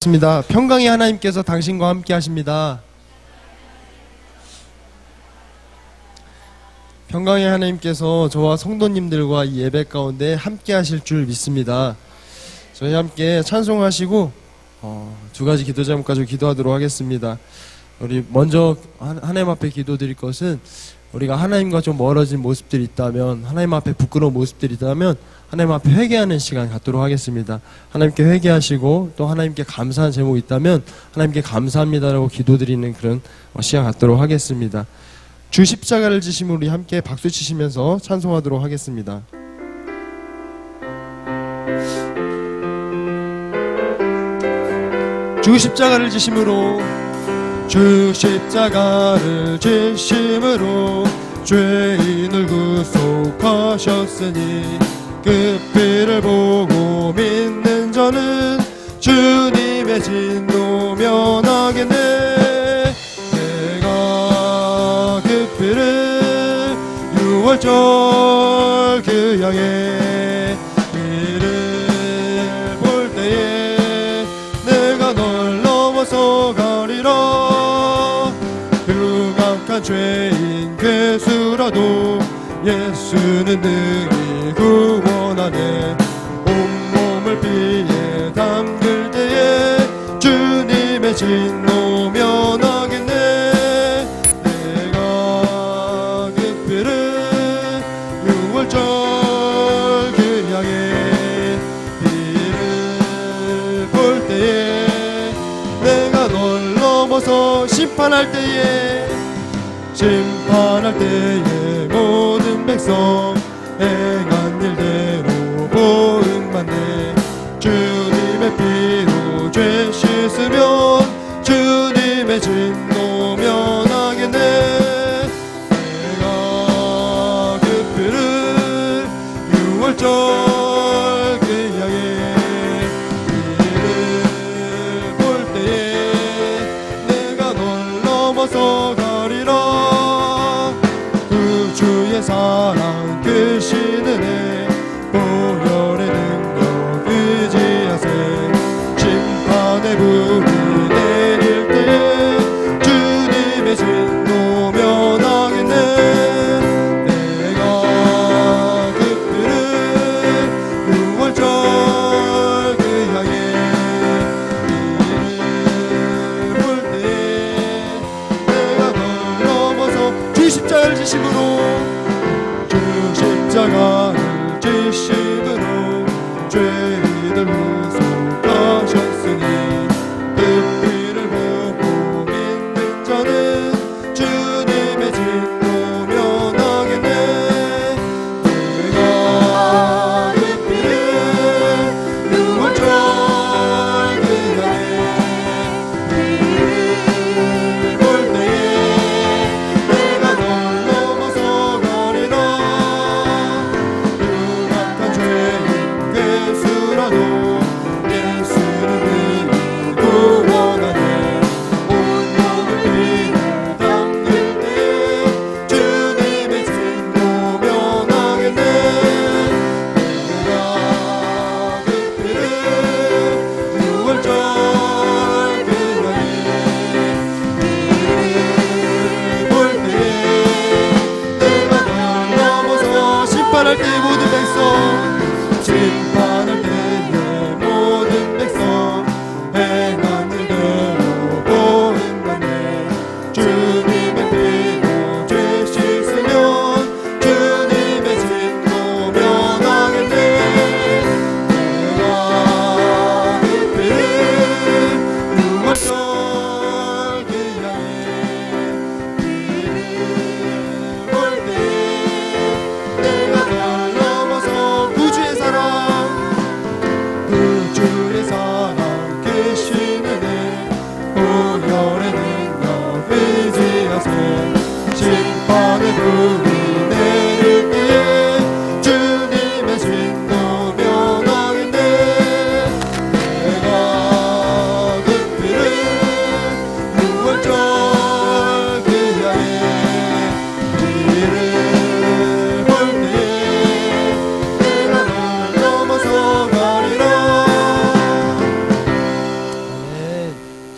습니다. 평강의 하나님께서 당신과 함께 하십니다. 평강의 하나님께서 저와 성도님들과 이 예배 가운데 함께 하실 줄 믿습니다. 저희 함께 찬송하시고 두 가지 기도 제목 가지고 기도하도록 하겠습니다. 우리 먼저 하나님 앞에 기도드릴 것은 우리가 하나님과 좀 멀어진 모습들이 있다면, 하나님 앞에 부끄러운 모습들이 있다면 하나님 앞에 회개하는 시간 갖도록 하겠습니다. 하나님께 회개하시고 또 하나님께 감사한 제목이 있다면 하나님께 감사합니다라고 기도드리는 그런 시간 갖도록 하겠습니다. 주 십자가를 지심으로 우리 함께 박수 치시면서 찬송하도록 하겠습니다. 주 십자가를 지심으로, 주 십자가를 지심으로 죄인을 구속하셨으니 그 피를 보고 믿는 저는 주님의 진노 면하겠네. 내가 그 피를 유월절 그 양의 피를 볼 때에 내가 널 넘어서 가리라. 흉악한 죄인 괴수라도 예수는 능히 구원하네. 온몸을 피에 담글 때에 주님의 진노 면하겠네. 내가 그 피를 유월절 그 양의 피를 볼 때에 내가 널 넘어서 심판할 때에 모든 백성 행한 일대로 보응받네. 주님의 피로 죄 씻으면 주님의 진노 면하겠네. 내가 그 피를 유월절 그 양의 피를 볼 때에 내가 널 넘어서 가리라. 주의 사랑 크신 은혜 보혈의 능력 의지하세. 심판의 불이 내릴 때에 주님의 진노 면하겠네. 내가 그 피를 유월절 그 양의 피를 볼 때에 내가 널 넘어서 주 십자가를 지심으로, 주 십자가를 지심으로 죄인을 구속하셨으니 그 피를 보고 믿는 자는 주님의 진노 면하겠네. 내가 그 피를 유월절 그 양의 피를 볼 때에 내가 널 넘어서 가리라.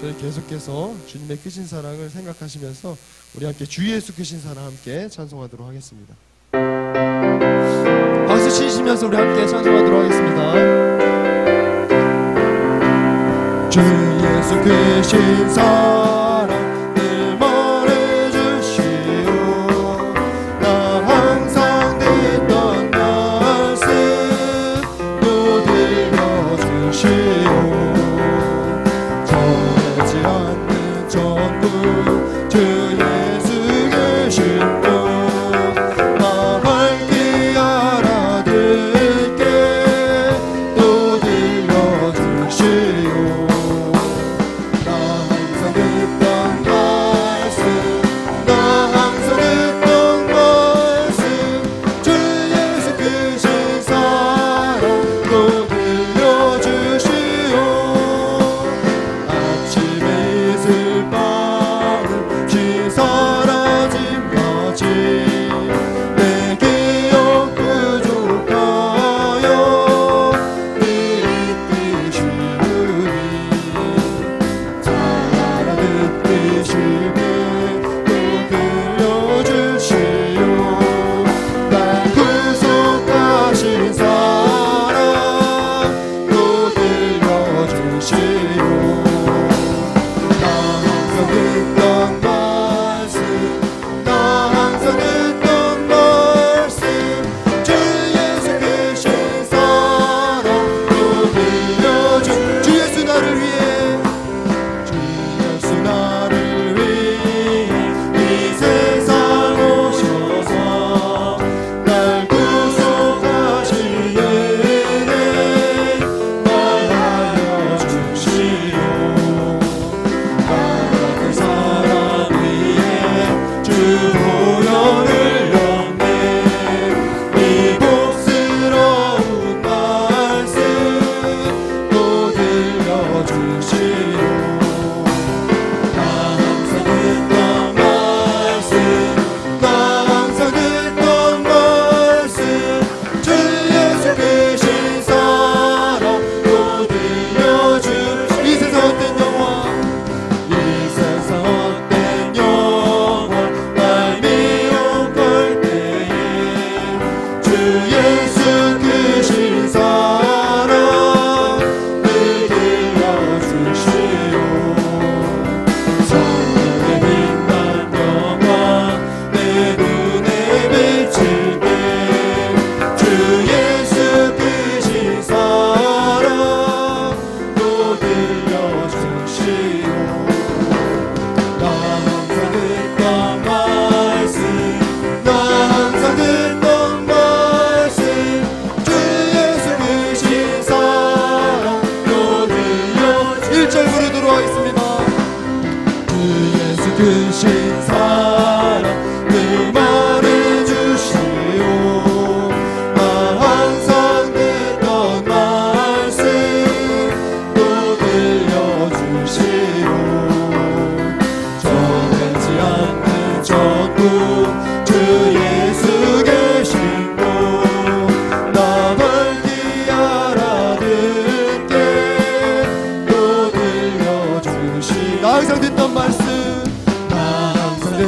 저희 계속해서 주님의 크신 사랑을 생각하시면서 우리 함께 주 예수 크신 사랑 함께 찬송하도록 하겠습니다. 박수 치시면서 우리 함께 찬송하도록 하겠습니다. 주 예수 크신 사랑 늘 말해주시오. 나 항상 듣던 말씀 또 들려주시오. 전하지 않는 전부 주 예수 계신 분 나 밝히 알아듣게 또 들려주시오. 나 항상 듣던 말씀 나 항상 듣던 말씀 주 예수 크신 사랑 또 들려주시오. 아침에 있을 밤은 시 사라진 마치 내 기억 부족하여 늘 이끄시우니 잘 알아듣으시게 또 들려주시오. 날 구속하신 사랑 또 들려주시오. 나 항상 듣던 말씀 나 항상 듣던 말씀 주 예수 크신 사랑 또 들려주. 주 예수 나를 위해 주 예수 나를 위해 이 세상 오셔서 날 구속하시네 말하여 주시오. 나 같은 사람 위에 주 보혈을 흘렸네. 이 복스러운 말씀 또 들려주시오. 나 항상 듣던 말씀 나 항상 듣던 말씀 주 예수 크신 사랑 또 들려주시오. 이 세상 헛된 영화 이 세상 헛된 영화 날 미혹할 때에 주 예수 크신 사랑 늘 들려주시오. 성령의 빛난 영화 내 눈에 비칠 때 주 예수 크신 사랑 또 들려주시오. 나 항상 듣던 말씀 나 항상 듣던 말씀 주 예수 크신 사랑 또 들려. 1절 부르도록 하겠습니다. 주 예수 크신 사랑 늘 말해주시오. 나 항상 듣던 말씀 또 들려주시오. 전하지 않는 전부 주 예수 계신 분 나 밝히 알아듣게 또 들려주시. 나 항상 듣던 말씀 나 항상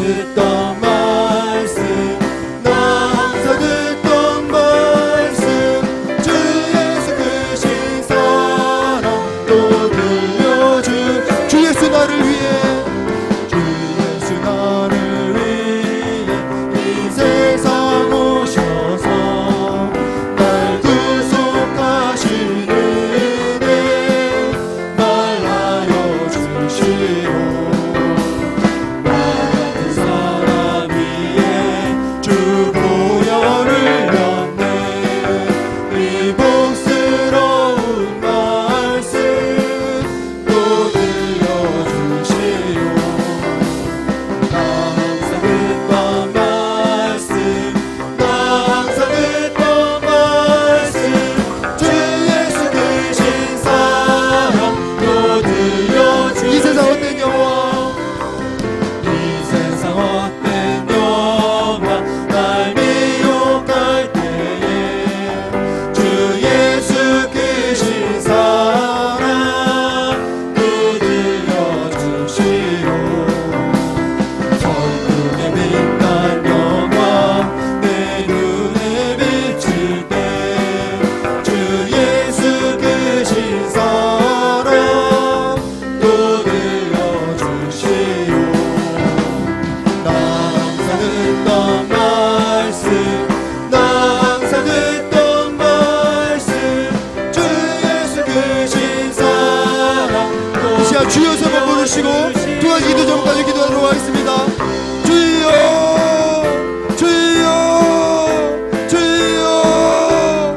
시간 주여 세 번 부르시고 두 가지 기도 제목까지 기도하도록 하겠습니다. 주여 주여 주여.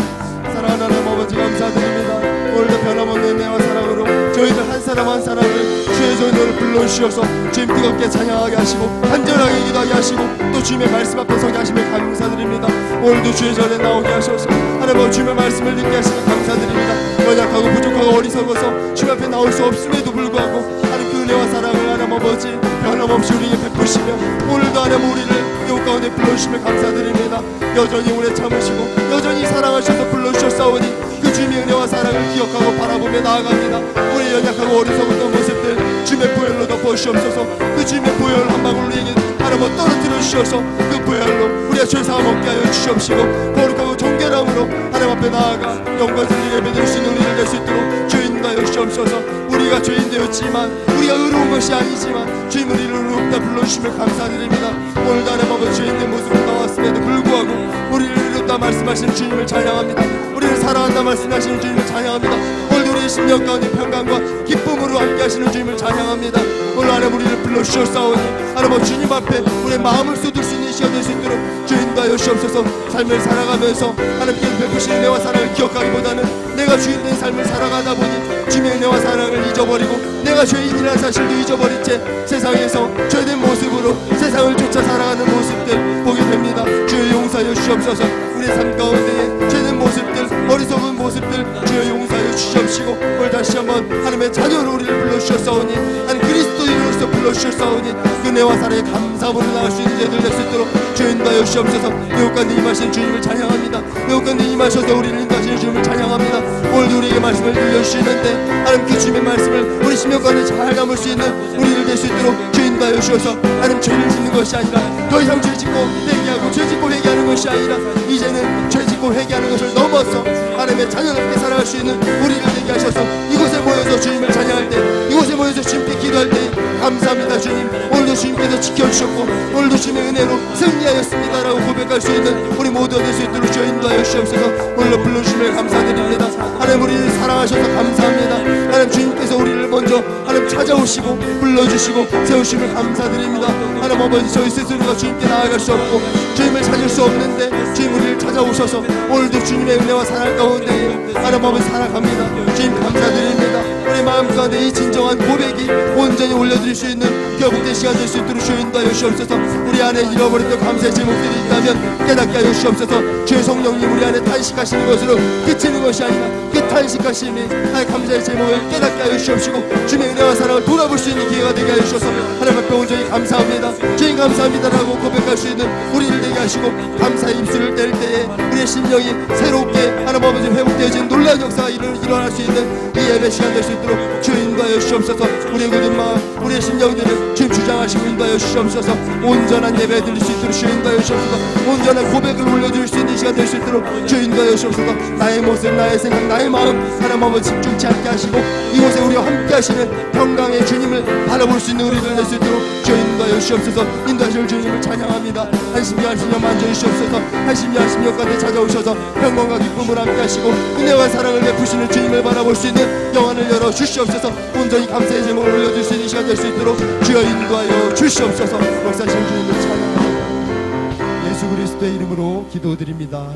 사랑하는 하나님 아버지 감사드립니다. 오늘도 변함없는 은혜와 사랑으로 저희들 한 사람 한 사람을 주의 전으로 불러주셔서 주님 뜨겁게 찬양하게 하시고 간절하게 기도하게 하시고 또 주님의 말씀 앞에 서게 하심을 감사드립니다. 오늘도 주의 전에 나오게 하셔서 하나님 주님의 말씀을 듣게 하시면 감사드립니다. 연약하고 부족하고 어리석어서 주님 앞에 나올 수 없음에도 불구하고 하나님 그 은혜와 사랑을 하나님 아버지 변함없이 우리에게 베푸시며 오늘도 하나님 우리를 이 가운데 불러주심을 감사드립니다. 여전히 오래 참으시고 여전히 사랑하셔서 불러주셨사오니 그 주님의 은혜와 사랑을 기억하고 바라보며 나아갑니다. 우리 연약하고 어리석었던 모습들 주님의 보혈로 덮어주시옵소서. 그 주님의 보혈 한 방울 우리에게 하나님 떨어뜨려 주셔서 그 보혈로 우리가 죄사함 없게 하여 주시옵시고 거룩하고 정결함으로 하나님 앞에 나아가 영광 승리 예배드릴 수 있는 우리를 낼 수 있도록 주인 하여 주시옵소서. 우리가 죄인 되었지만 우리가 의로운 것이 아니지만 주님 우리를 의롭다 불러주심을 감사드립니다. 오늘도 하나님 아버지 죄인된 모습으로 나왔음에도 불구하고 우리를 의롭다 말씀하시는 주님을 찬양합니다. 우리를 사랑한다 말씀하시는 주님을 찬양합니다. 오늘도 우리의 심령 가운데 평강과 기쁨으로 함께 하시는 주님을 찬양합니다. 오늘 하나님 우리를 불러주셨사오니 하나님 주님 앞에 우리의 마음을 쏟을 수 있는 시간 될 수 있도록 주인과 여시옵소서. 삶을 살아가면서 하나님께 베푸신 은혜와 사랑을 기억하기보다는 내가 주인된 삶을 살아가다 보니 주님의 은혜와 사랑을 잊어버리고 내가 죄인이라는 사실도 잊어버린 채 세상에서 죄된 모습으로 세상을 쫓아 살아가는 모습들 보게 됩니다. 주의 용서하여 주시옵소서. 우리의 삶 가운데에 죄된 모습들 어리석은 모습들 주여 용서하여 주시옵시고 오늘 다시 한번 하나님의 자녀로 우리를 불러주셨사오니 하나님 그리스도인으로서 불러주셨사오니 그 은혜와 사랑에 감사함으로 나갈 수 있는 자들 될 수 있도록 주여 인도하여 주시옵소서. 매우 가운데 임하시는 주님을 찬양합니다. 매우 가운데 임하셔서 우리를 인도하시는 주님을 찬양합니다. 오늘도 우리에게 말씀을 들려주시는데 하나님 그 주님의 말씀을 우리 심령 가운데 잘 담을 수 있는 우리를 될 수 있도록 주여 인도하여 주셔서 하나님 죄를 짓는 것이 아니라 더 이상 죄 짓고 회개하고 죄 짓고 회개하는 것이 아니라 이제는 죄 짓고 회개하는 것을 넘어서 하나님의 자녀답게 살아갈 수 있는 우리를 되게 하셔서 이곳에 모여서 주님을 찬양할 때 이곳에 모여서 주님께 기도할 때 감사합니다. 주님 오늘도 주님께서 지켜주셨고 오늘도 주님의 은혜로 승리하였습니다라고 고백할 수 있는 우리 모두가 될 수 있도록 주여 인도하여 주시옵소서. 오늘도 불러주심을 감사드립니다. 하나님 우리를 사랑하셔서 감사합니다. 하나님 주님께서 우리를 먼저 하나님 찾아오시고 불러주시고 세우심을 감사드립니다. 하나님 아버지 저희 스스로가 주님께 나아갈 수 없고 주님을 찾을 수 없는데 주님 우리를 찾아오셔서 오늘도 주님의 은혜와 사랑 가운데 하나님 아버지 살아갑니다. 주님 감사드립니다. 우리 마음 가운데 이 진정한 고백이 온전히 올려드릴 수 있는 교복된 시간 될 수 있도록 주여 인도하여 주시옵소서. 우리 안에 잃어버렸던 감사의 제목들이 있다면 깨닫게 하여 주시옵소서. 주의 성령님 우리 안에 탄식하시는 것으로 그치는 것이 아니라 그 탄식하심이 하나님 감사의 제목을 깨닫게 하여 주시옵시고 주님의 은혜와 사랑을 돌아볼 수 있는 기회가 되게 하여 주셔서 하나님 앞에 온전히 감사합니다. 주님 감사합니다라고 고백할 수 있는 우리를 되게 하시고 감사의 입술을 뗄 때에 우리의 심령이 새롭게 하나님 아버지 회복되어진 놀라운 역사가 일어날 수 있는 이 예배 시간 될 수 있도록 주여 인도하여 주시옵소서. 우리의 굳은 마음 우리의 심령들을 주님 주장하시고 인도하여 주시옵소서. 온전한 예배 드릴 수 있도록 주여 인도하여 주시옵소서. 온전한 고백을 올려드릴 수 있는 시간 될 수 있도록 주여 인도하여 주시옵소서. 나의 모습 나의 생각 나의 마음 하나님 아버지 집중치 않게 하시고 이곳에 우리와 함께 하시는 평강의 주님을 바라볼 수 있는 우리를 낼 수 있도록 주여 인도하여 주시옵소서. 인도하실 주님을 찬양합니다. 한심히 한심히 만져주시옵소서. 한심히 한심히 여기까지 찾아오셔서 평강과 기쁨을 함께 하시고 은혜와 사랑을 베푸시는 주님을 바라볼 수 있는 영안을 열어 주시옵소서. 온전히 감사의 제목을 올려줄 수 있는 시간 될 수 있도록 주여 인도하여 주시옵소서. 역사하신 주님을 찬양합니다. 예수 그리스도의 이름으로 기도드립니다.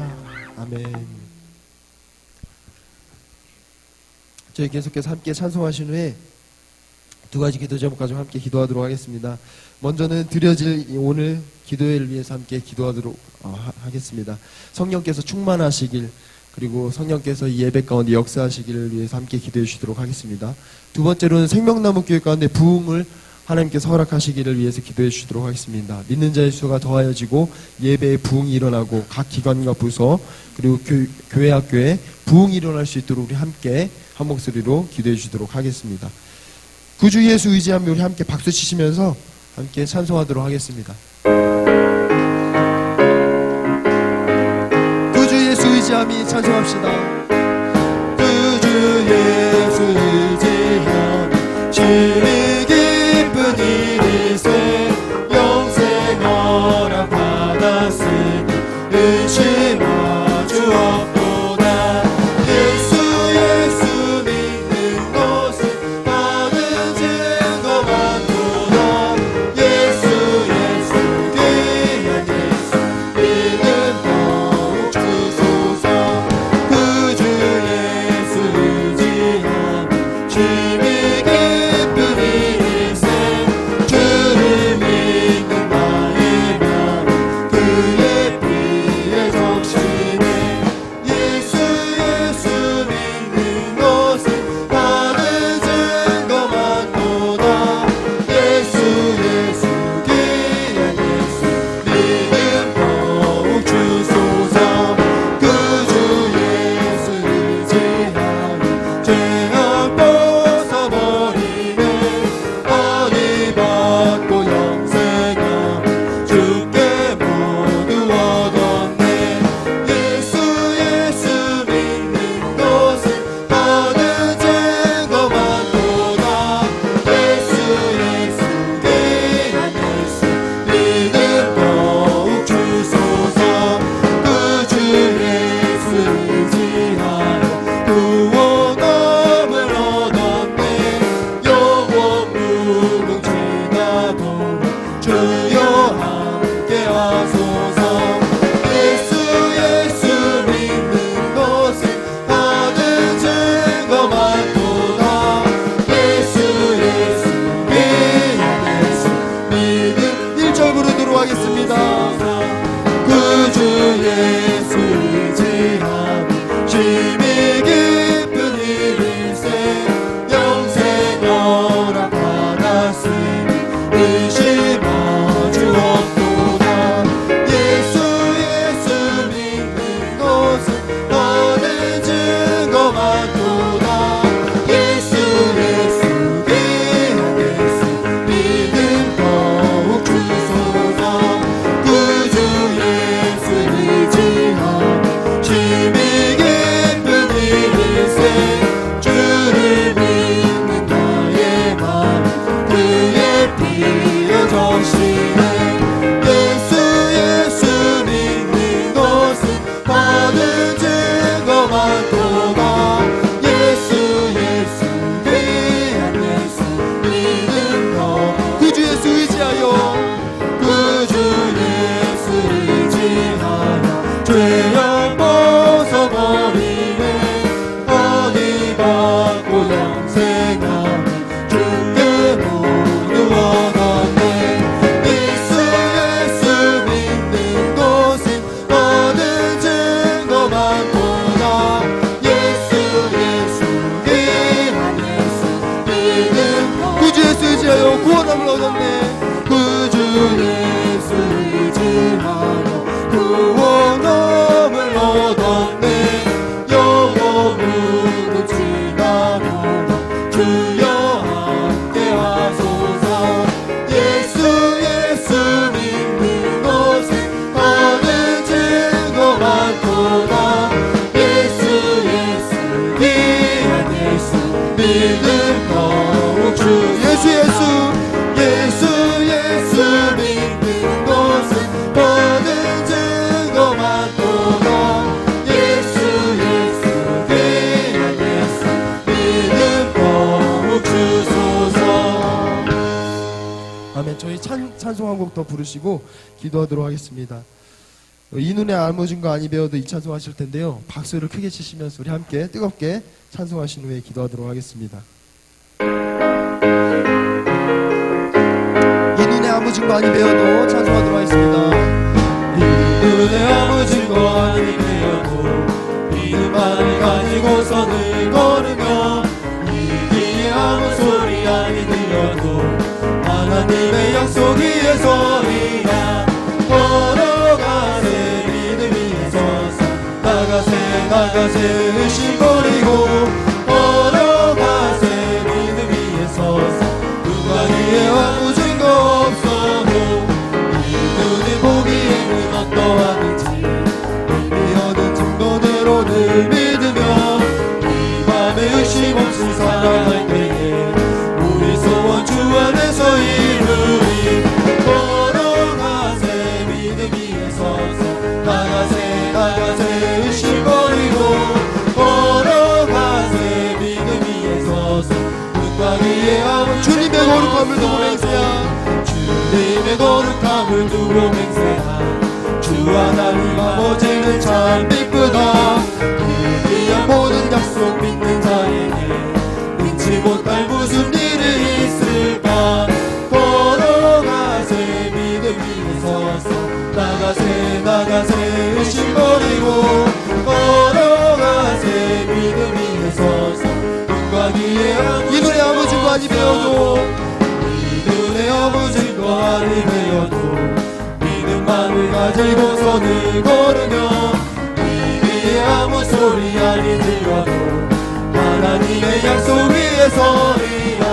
아멘. 저희 계속해서 함께 찬송하신 후에 두 가지 기도 제목 가지고 함께 기도하도록 하겠습니다. 먼저는 드려질 오늘 기도회를 위해서 함께 기도하도록 하겠습니다. 성령께서 충만하시길 그리고 성령께서 이 예배 가운데 역사하시기를 위해서 함께 기도해 주시도록 하겠습니다. 두 번째로는 생명나무 교회 가운데 부흥을 하나님께서 허락하시기를 위해서 기도해 주시도록 하겠습니다. 믿는 자의 수가 더하여지고 예배에 부흥이 일어나고 각 기관과 부서 그리고 교회 학교에 부흥이 일어날 수 있도록 우리 함께 한 목소리로 기도해 주시도록 하겠습니다. 구주 예수 의지하며 우리 함께 박수 치시면서 함께 찬송하도록 하겠습니다. 구주 예수 의지하며 찬송합시다. 구주 예수 의지하며 주의 기쁜 일이세 영생 허락 받았으니 의심하 주 없도다. 예수 믿는 것은 뭐든지 믿음으로 그 주 예수 의지하여 그 주 예수 의지하여 죄악 벗어버리네 어디 받고 영생하네 주께 모두 얻었네 예수 믿는 것은 얻은 증거 많구나 예수 귀한 예수 믿음으로 그 주 예수 의지하여 구원함을 얻었네 그 주 예수 의지하여 구원함을 얻었네 영원으로 지나도록 주여 함께 하소서 예수 믿는 것은 얻은 증거 많구나 예수 귀한 예수 믿음 더욱 주 예수 믿는 것은 얻은 증거 많도다 예수 귀한 예수 믿음 더욱 주소서. 아멘. 저희 찬송 한 곡 더 부르시고 기도하도록 하겠습니다. 이 눈에 알무진 거 아니 배워도 이 찬송 하실 텐데요. 박수를 크게 치시면서 우리 함께 뜨겁게 찬송하신 후에 기도하도록 하겠습니다. 이 눈에 아무진 거 아니 배워도 찬송하도록 하겠습니다. 이 눈에 아무 증거 아니 되어도 믿음만을 가지고서는 걸으며 이 귀에 아무 소리 아니 들려도 하나님의 약속 위에 서리라 걸어가세 믿음 위에 서서 나가세 의심 버리고 걸어가세 믿음 위에 서서 누가 위에 아무 증거 없어도 이 눈이 보기에는 어떠하든지 이미 얻은 증거대로 늘 믿으며 이 밤에 의심 없이 살아갈 때에 우리 소원 주 안에서 이루리 걸어가세 믿음 위에 서서 나가세 의심 버리고 걸어가세 믿음 위에 서서 눈과 위에 아무 주님의 거룩함을 두고 맹세한 주님의 거룩함을 두고 맹세한 주 하나님 아버지는 참 기쁘다 그 귀한 모든 약속 믿는 자에게 능치 못할 무슨 일이 있을까 걸어가세 믿음 위에 서서 나가세 의심 버리고 걸어가세 믿음 위에 서서 눈과 귀에 이 눈에 아무진 거 아니 배워도 이 눈에 아무 증거 아니 되어도 믿음만을 가지고서는 걸으며 이 귀에 아무 소리 아니 들려도 하나님의 약속 위에 서리라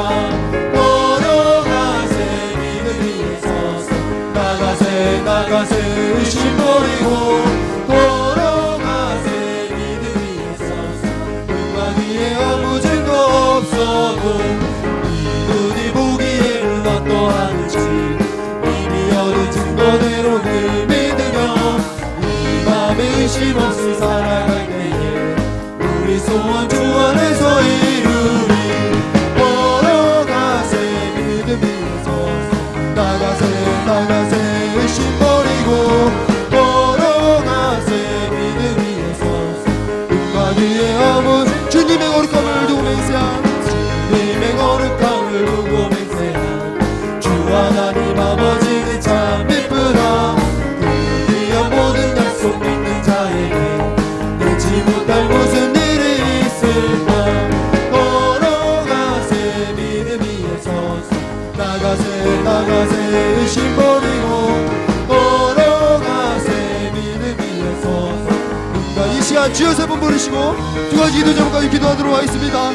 걸어가세 믿음 위에 서서 나가세 의심 버리고 걸어가세 믿음 위에 서서 눈과 귀에 아무 증거 없어도 눈이 보기에는 어떠한지 이미 얻은 증거대로 늘 믿으며 이 밤에 의심 없이 살아갈 때에 우리 소원 주 안에서 이루리 걸어가세 믿음 위에 서서 나가세 의심 버리고 걸어가세 믿음 위에 서서 눈과 귀에 아무 주님의 거룩함을 두고 맹세한 주님의 거룩함을 두고 맹세한 주 하나님 아버지는 참 기쁘다 그 귀한 모든 약속 믿는 자에게 능치 못할 무슨 일이 있을까 걸어가세 믿음 위에 서서 나가세 의심 버리고 걸어가세 믿음 위에 서서 이 시간 주여 세 번 부르시고 두 가지 기도 제목까지 기도하도록 하겠습니다.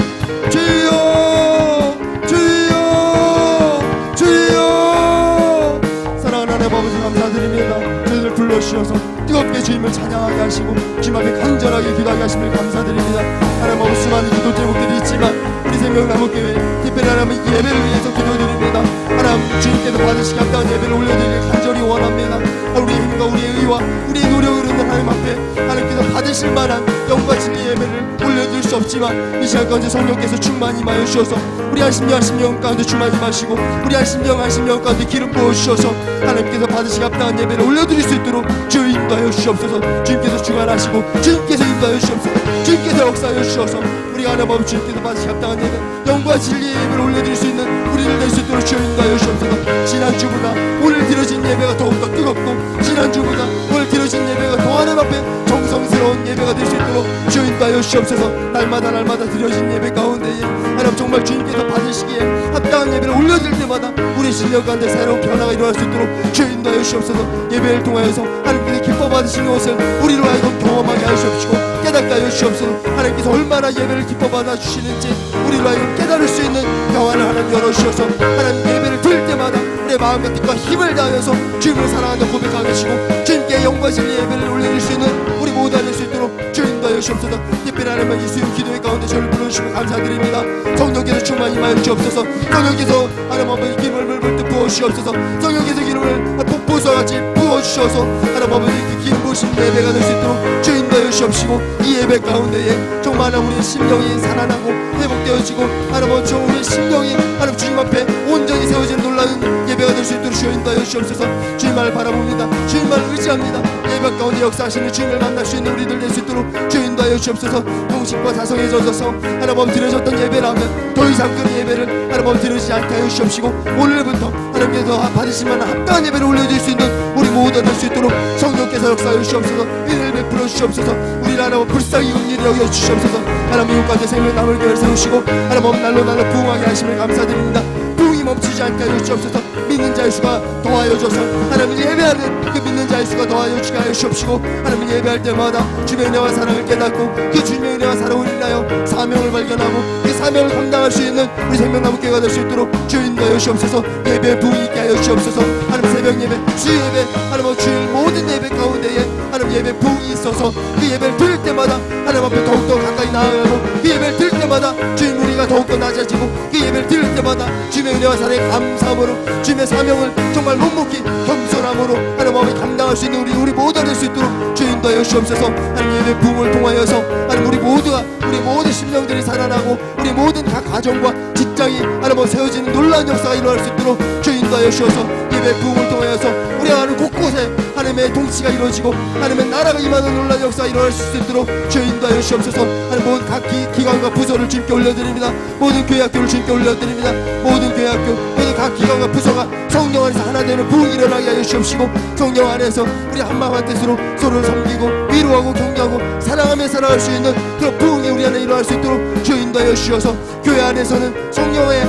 주여 주여 주여 사랑하는 하나님 아버지 감사드립니다. 저희들 불러주셔서 뜨겁게 주님을 찬양하게 하시고 주님 앞에 간절하게 기도하게 하심을 감사드립니다. 하나님 아버지 수많은 기도 제목들이 있지만 우리 생명나무교회 특별히 하나님 예배를 위해서 기도드립니다. 하나님 주님께서 받으시기 합당한 예배를 올려드리길 간절히 원합니다. 우리의 힘과 우리의 의와 우리의 노력으로 하나님 앞에 하나님께서 받으실 만한 영과 진리 예배를 올려드릴 수 수 없지만 이 시간 가운데 성령께서 충만히 임하여 주셔서 우리 한 심령 가운데 충만히 임하시고 우리 한 심령 가운데 기름 부어 주셔서 하나님께서 받으시기 합당한 예배를 올려드릴 수 있도록 주여 인도하여 주시옵소서. 주님께서 주관하시고 주님께서 인도하여 주시옵소서. 주님께서 역사하여 주셔서 우리가 하나님 주님께서 받으시기 합당한 예배, 영과 진리의 예배를 올려드릴 수 있는 우리를 낼 수 있도록 주여 인도하여 주시옵소서. 지난주보다 오늘 드려진 예배가 더욱더 뜨겁고 지난주보다 오늘 드려진 예배가 더 하나님 앞에 정성스러운 예배가 될 수 있도록 주여 인도하여 주시옵소서. 날마다 드려진 예배 가운데에 하나님 정말 주님께서 받으시기에 합당한 예배를 올려드릴 때마다 우리 실력 가운데 새로운 변화가 일어날 수 있도록 주여 인도하여 주시옵소서. 예배를 통하여서 하나님께서 기뻐 받으시는 것을 우리로 하여금 경험하게 하시옵시고 깨닫게 하여 주시옵소서. 하나님께서 얼마나 예배를 기뻐 받아 주시는지 우리로 하여금 깨달을 수 있는 영안을 하나님 열어주셔서 하나님 예배를 드릴 때마다 우리의 마음과 뜻과 힘을 다하여서 주님을 사랑한다 고백하게 하시고 주님께 영과 진리의 예배를 올려드릴 수 있는 우리 모두 될 수 있도록 주여 인도하여 주옵소서. 특별히 하나님은 이 수요 기도회 가운데 저를 불러주시고 감사드립니다. 성령께서 충만히 임하여 주옵소서. 성령께서 하나님 아버지 기름을 불듯 부어주시옵소서. 성령께서 기름을 폭포수같이 부어주셔서 하나님 아버지 그 기름 부으신 예배가 될 수 있도록 주여 인도하여 주옵시고 이 예배 가운데에 정말 우리의 심령이 살아나고 회복되어지고 하나님 아버지 우리의 심령이 하나님 주님 앞에 온전히 세워지는 놀라운 예배가 될 수 있도록 주여 인도하여 주옵소서. 주님만을 바라봅니다. 주님만을 의지합니다. 예배 가운데 역사하시는 주님을 만날 수 있는 우리들 될 수 있도록 주여 인도하여 주옵소서. 통식과 사성에 젖어서 하나님 아버지 드려졌던 예배라면 더 이상 그 예배를 하나님 아버지 드리지 않게 하여 주옵시고 오늘부터 하나님께서 받으실 만한 합당한 예배를 올려드릴 수 있는 우리 모두가 될 수 있도록 성령께서 역사하여 주옵소서. 은혜를 베풀어 주옵소서. 우리를 하나님 불쌍히 은혜를 여겨 주시옵소서. 하나님 이웃 가운데 생명 남을 계획을 세우시고 하나님 날로 부흥하게 하심을 감사드립니다. 부흥이 멈추지 않게 하여 주옵소서. 믿는 자의 수가 더하여져서 하나님 예배하는 그 믿는 자의 수가 더하여지게 하여 주옵시고 하나님 예배할 때마다 주님의 은혜와 사랑을 깨닫고 그 주님의 은혜와 사랑을 인하여 사명을 발견하고 그 사명을 감당할 수 있는 우리 생명나무교회가 될 수 있도록 주여 인도하여 주옵소서. 예배에 부흥이 있게 하여 주옵소서. 하나님 새벽 예배, 주 예배, 하나님 주일 모든 예배 가운데에 하나님 예배 부흥이 있어서 그 예배를 드릴 때마다 하나님 앞에 더욱더 가까이 나아가고 그 예배를 드릴 때마다 주님 우리가 더욱더 낮아지고 그 예배를 드릴 때마다 주님의 은혜와 사랑에 감사함으로 주님의 사명을 정말 묵묵히 겸손함으로 하나님 앞에 감당할 수 있는 우리 모두 될 수 있도록 주여 인도하여 주옵소서. 하나님 예배 부흥을 통하여서 하나님 우리 모두가 우리 모든 심령들이 살아나고 우리 모든 각 가정과 직장이 하나님 세워지는 놀라운 역사가 일어날 수 있도록 주여 인도하여 주셔서 예배 부흥을 통하여서 우리가 하는 곳곳에 하나님의 통치가 이루어지고 하나님의 나라가 임하는 놀라운 역사가 일어날 수 있도록 주여 인도하여 주옵소서. 하나님 모든 각 기관과 부서를 주님께 올려드립니다. 모든 교회 학교를 주님께 올려드립니다. 모든 교회 학교 모든 각 기관과 부서가 성령 안에서 하나 되는 부흥이 일어나게 하여 주옵시고 성령 안에서 우리 한마음 한뜻으로 서로를 섬기고 위로하고 격려하고 사랑하며 살아갈 수 있는 그런 부흥이 우리 안에 일어날 수 있도록 주여 인도하여 주셔서 교회 안에서는 성령의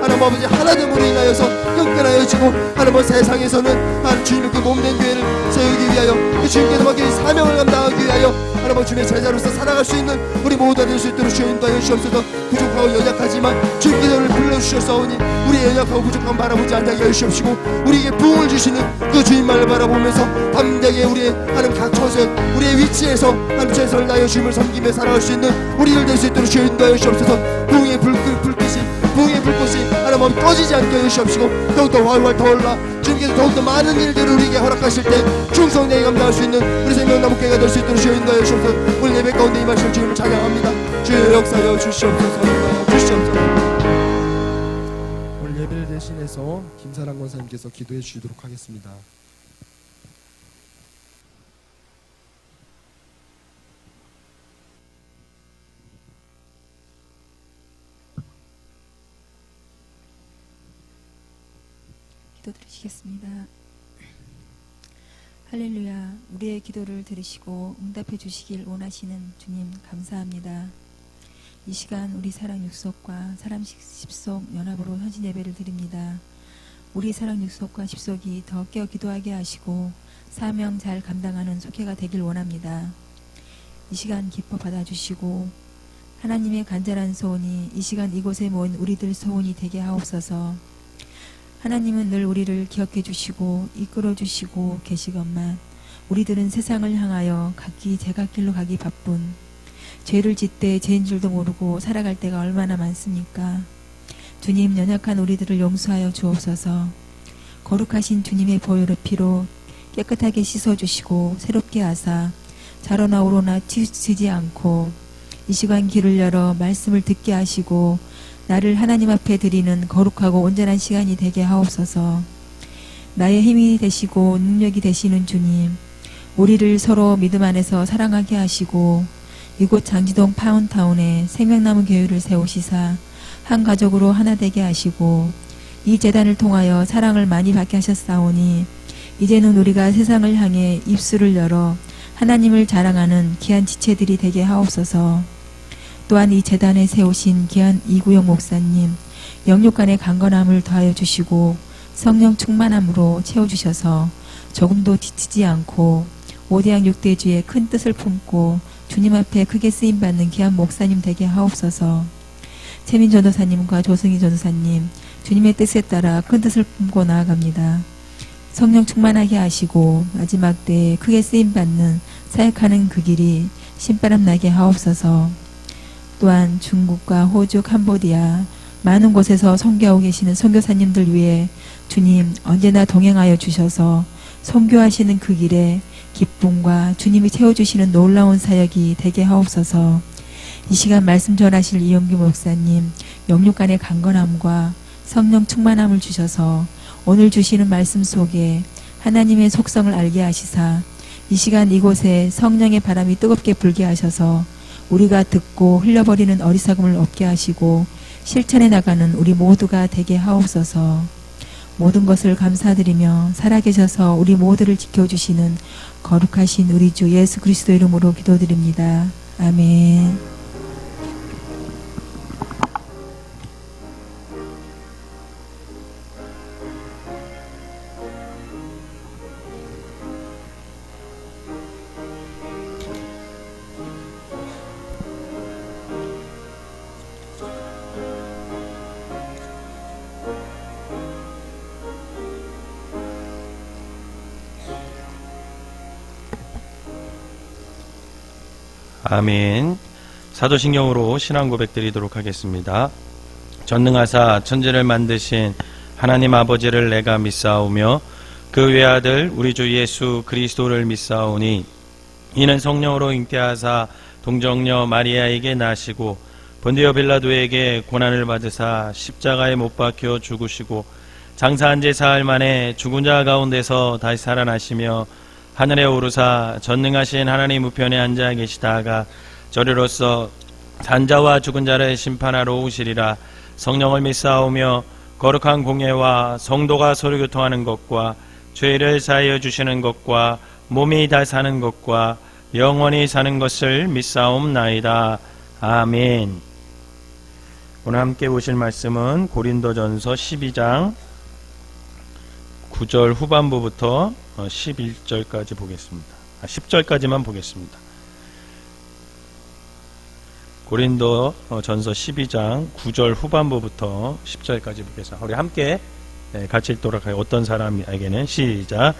하나님 아버지 하나됨으로 인하여서 끈끈하여지고 하나님 세상에서는 하나님 주님의 그 몸된 교회를 세우기 위하여 그 주님께서 맡긴 사명을 감당하기 위하여 하나님 주님의 제자로서 살아갈 수 있는 우리 모두가 될 수 있도록 주여 인도하여 주옵소서. 부족하고 연약하지만 주님께서 우리를 불러주셨사오니 우리의 연약하고 부족함 바라보지 않게 하여 주옵시고 우리에게 부흥을 주시는 그 주님만을 바라보면서 담대하게 우리의 하나님 각 처선 우리의 위치에서 하나님 최선을 다하여 주님을 섬기며 살아갈 수 있는 우리를 될 수 있도록 주여 인도하여 주옵소서. 부흥의 불꽃이 하나님 꺼지지 않게 하여 주옵시고 더욱더 활활 더 올라 주님께서 더욱더 많은 일들을 우리에게 허락하실 때 충성되게 감당할 수 있는 우리 생명나무교회가 될 수 있도록 주여 인도하여 주옵소서. 오늘 예배 가운데 임하실 주님을 찬양합니다. 주여 역사하여 주시옵소서. 오늘 예배를 대신해서 김사랑 권사님께서 기도해 주시도록 하겠습니다. 기도 드리시겠습니다. 할렐루야. 우리의 기도를 들으시고 응답해 주시길 원하시는 주님 감사합니다. 이 시간 우리 사랑 육속과 사랑 십속 연합으로 헌신 예배를 드립니다. 우리 사랑 육속과 십속이 더 깨어 기도하게 하시고 사명 잘 감당하는 속회가 되길 원합니다. 이 시간 기뻐 받아주시고 하나님의 간절한 소원이 이 시간 이곳에 모인 우리들 소원이 되게 하옵소서. 하나님은 늘 우리를 기억해 주시고 이끌어 주시고 계시건만 우리들은 세상을 향하여 각기 제각길로 가기 바쁜 죄를 짓되 죄인 줄도 모르고 살아갈 때가 얼마나 많습니까? 주님 연약한 우리들을 용서하여 주옵소서. 거룩하신 주님의 보혈의 피로 깨끗하게 씻어주시고 새롭게 하사 자로나 우로나 치우치지 않고 이 시간 귀를 열어 말씀을 듣게 하시고 나를 하나님 앞에 드리는 거룩하고 온전한 시간이 되게 하옵소서. 나의 힘이 되시고 능력이 되시는 주님, 우리를 서로 믿음 안에서 사랑하게 하시고 이곳 장지동 파운타운에 생명나무 교회를 세우시사 한 가족으로 하나 되게 하시고 이 재단을 통하여 사랑을 많이 받게 하셨사오니 이제는 우리가 세상을 향해 입술을 열어 하나님을 자랑하는 귀한 지체들이 되게 하옵소서. 또한 이 재단에 세우신 귀한 이구영 목사님, 영육간의 강건함을 더하여 주시고 성령 충만함으로 채워주셔서 조금도 지치지 않고 5대양 6대주의 큰 뜻을 품고 주님 앞에 크게 쓰임받는 귀한 목사님 되게 하옵소서. 최민 전도사님과 조승희 전도사님, 주님의 뜻에 따라 큰 뜻을 품고 나아갑니다. 성령 충만하게 하시고 마지막 때에 크게 쓰임받는 사역하는 그 길이 신바람 나게 하옵소서. 또한 중국과 호주, 캄보디아 많은 곳에서 선교하고 계시는 선교사님들 위해 주님 언제나 동행하여 주셔서 선교하시는 그 길에 기쁨과 주님이 채워주시는 놀라운 사역이 되게 하옵소서. 이 시간 말씀 전하실 이영규 목사님 영육간의 강건함과 성령 충만함을 주셔서 오늘 주시는 말씀 속에 하나님의 속성을 알게 하시사 이 시간 이곳에 성령의 바람이 뜨겁게 불게 하셔서 우리가 듣고 흘려버리는 어리석음을 없게 하시고 실천해 나가는 우리 모두가 되게 하옵소서. 모든 것을 감사드리며 살아계셔서 우리 모두를 지켜주시는 거룩하신 우리 주 예수 그리스도 이름으로 기도드립니다. 아멘. 아멘. 사도신경으로 신앙 고백 드리도록 하겠습니다. 전능하사 천지를 만드신 하나님 아버지를 내가 믿사오며 그 외아들 우리 주 예수 그리스도를 믿사오니 이는 성령으로 잉태하사 동정녀 마리아에게 나시고 본디오 빌라도에게 고난을 받으사 십자가에 못 박혀 죽으시고 장사한 지 사흘 만에 죽은 자 가운데서 다시 살아나시며 하늘에 오르사 전능하신 하나님 우편에 앉아 계시다가 저리로서 산자와 죽은 자를 심판하러 오시리라. 성령을 믿사오며 거룩한 공예와 성도가 서로 교통하는 것과 죄를 사하여 주시는 것과 몸이 다 사는 것과 영원히 사는 것을 믿사옵나이다. 아멘. 오늘 함께 보실 말씀은 고린도전서 12장 9절 후반부부터 11절까지 보겠습니다. 10절까지만 보겠습니다. 고린도전서 12장 9절 후반부부터 10절까지 보겠습니다. 우리 함께 같이 읽도록 하여 어떤 사람에게는 시작.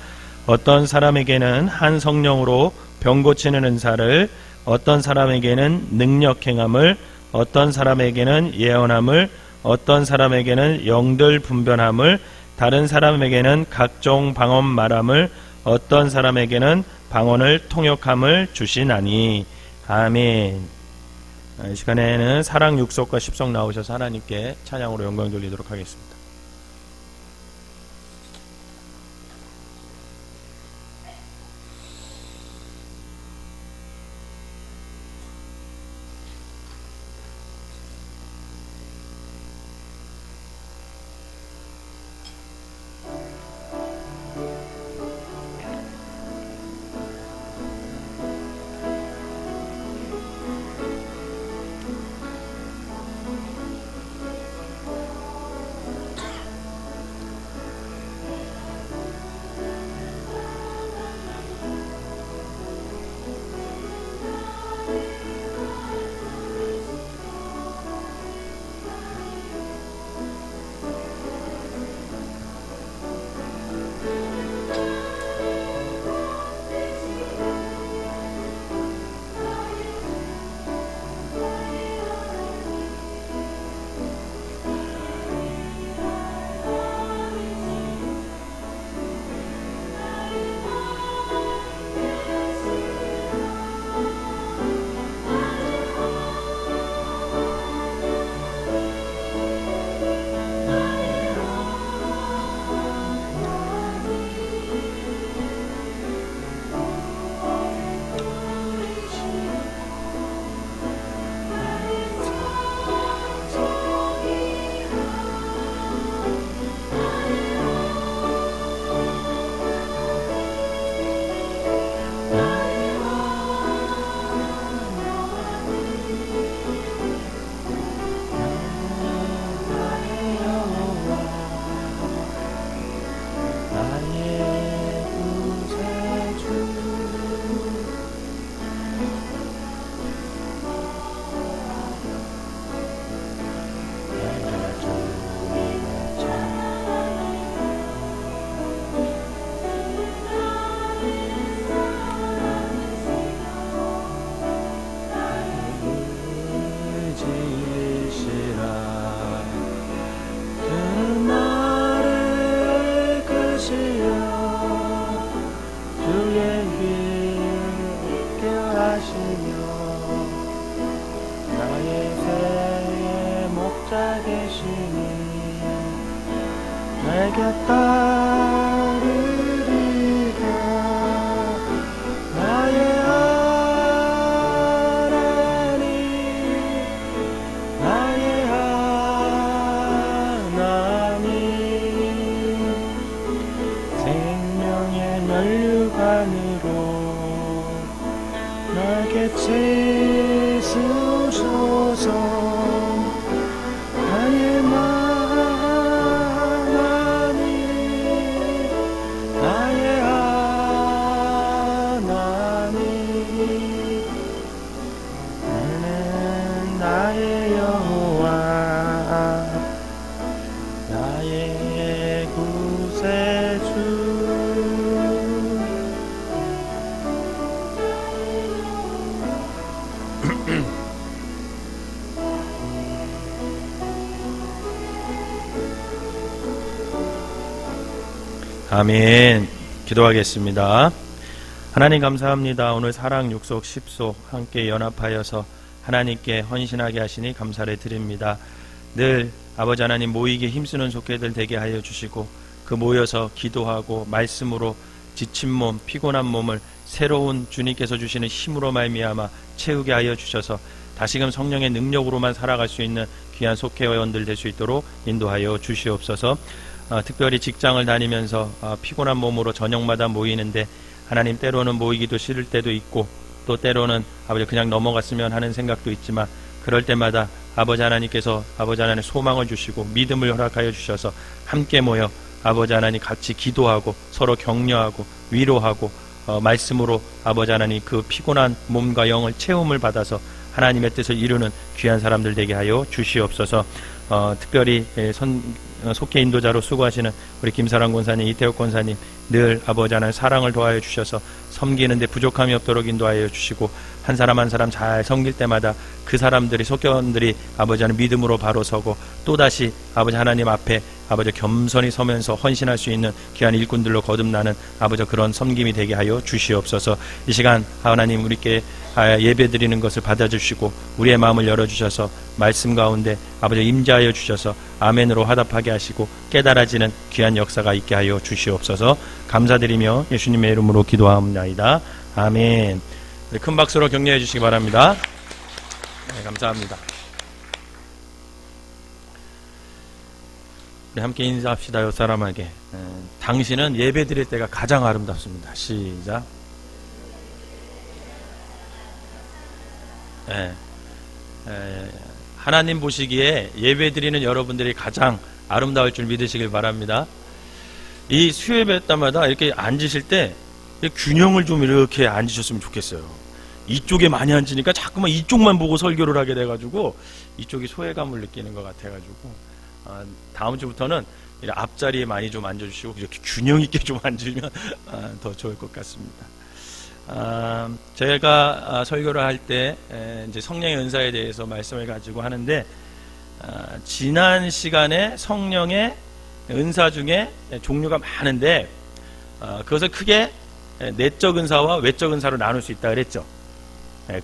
어떤 사람에게는 한 성령으로 병 고치는 은사를, 어떤 사람에게는 능력 행함을, 어떤 사람에게는 예언함을, 어떤 사람에게는 영들 분별함을, 다른 사람에게는 각종 방언 말함을, 어떤 사람에게는 방언을 통역함을 주시나니. 아멘. 이 시간에는 사랑 6속과 10속 나오셔서 하나님께 찬양으로 영광 돌리도록 하겠습니다. 내게 따르리라. 나의 하나님, 나의 하나님, 생명의 면류관으로 나게 채우소서. 나의 하나님, 나의 하나님, 너는 나의 여호와, 나의 구세주. 아멘. 기도하겠습니다. 하나님 감사합니다. 오늘 사랑 육속 10속 함께 연합하여서 하나님께 헌신하게 하시니 감사를 드립니다. 늘 아버지 하나님 모이기에 힘쓰는 속회들 되게 하여 주시고 그 모여서 기도하고 말씀으로 지친 몸, 피곤한 몸을 새로운 주님께서 주시는 힘으로 말미암아 채우게 하여 주셔서 다시금 성령의 능력으로만 살아갈 수 있는 귀한 속회원들 될 수 있도록 인도하여 주시옵소서. 특별히 직장을 다니면서 피곤한 몸으로 저녁마다 모이는데 하나님 때로는 모이기도 싫을 때도 있고 또 때로는 아버지 그냥 넘어갔으면 하는 생각도 있지만 그럴 때마다 아버지 하나님께서 아버지 하나님 소망을 주시고 믿음을 허락하여 주셔서 함께 모여 아버지 하나님 같이 기도하고 서로 격려하고 위로하고 말씀으로 아버지 하나님 그 피곤한 몸과 영을 채움을 받아서 하나님의 뜻을 이루는 귀한 사람들 되게 하여 주시옵소서. 특별히 속회 인도자로 수고하시는 우리 김사랑 권사님, 이태욱 권사님 늘 아버지 하나님 사랑을 도와여 주셔서 섬기는데 부족함이 없도록 인도하여 주시고 한 사람 한 사람 잘 섬길 때마다 그 사람들이 속회원들이 아버지 하나님 믿음으로 바로 서고 또다시 아버지 하나님 앞에 아버지 겸손히 서면서 헌신할 수 있는 귀한 일꾼들로 거듭나는 아버지 그런 섬김이 되게 하여 주시옵소서. 이 시간 하나님 우리께 예배드리는 것을 받아주시고 우리의 마음을 열어주셔서 말씀 가운데 아버지 임재하여 주셔서 아멘으로 화답하게 하시고 깨달아지는 귀한 역사가 있게 하여 주시옵소서. 감사드리며 예수님의 이름으로 기도하옵나이다. 아멘. 우리 큰 박수로 격려해 주시기 바랍니다. 네, 감사합니다. 우리 함께 인사합시다. 옆 사람에게 당신은 예배 드릴 때가 가장 아름답습니다. 시작. 하나님 보시기에 예배 드리는 여러분들이 가장 아름다울 줄 믿으시길 바랍니다. 이 수요예배 때마다 이렇게 앉으실 때 균형을 좀 이렇게 앉으셨으면 좋겠어요. 이쪽에 많이 앉으니까 자꾸만 이쪽만 보고 설교를 하게 돼가지고 이쪽이 소외감을 느끼는 것 같아가지고 다음 주부터는 앞자리에 많이 좀 앉아주시고 이렇게 균형 있게 좀 앉으면 더 좋을 것 같습니다. 저희가 설교를 할 때 이제 성령의 은사에 대해서 말씀을 가지고 하는데 지난 시간에 성령의 은사 중에 종류가 많은데 그것을 크게 내적 은사와 외적 은사로 나눌 수 있다 그랬죠.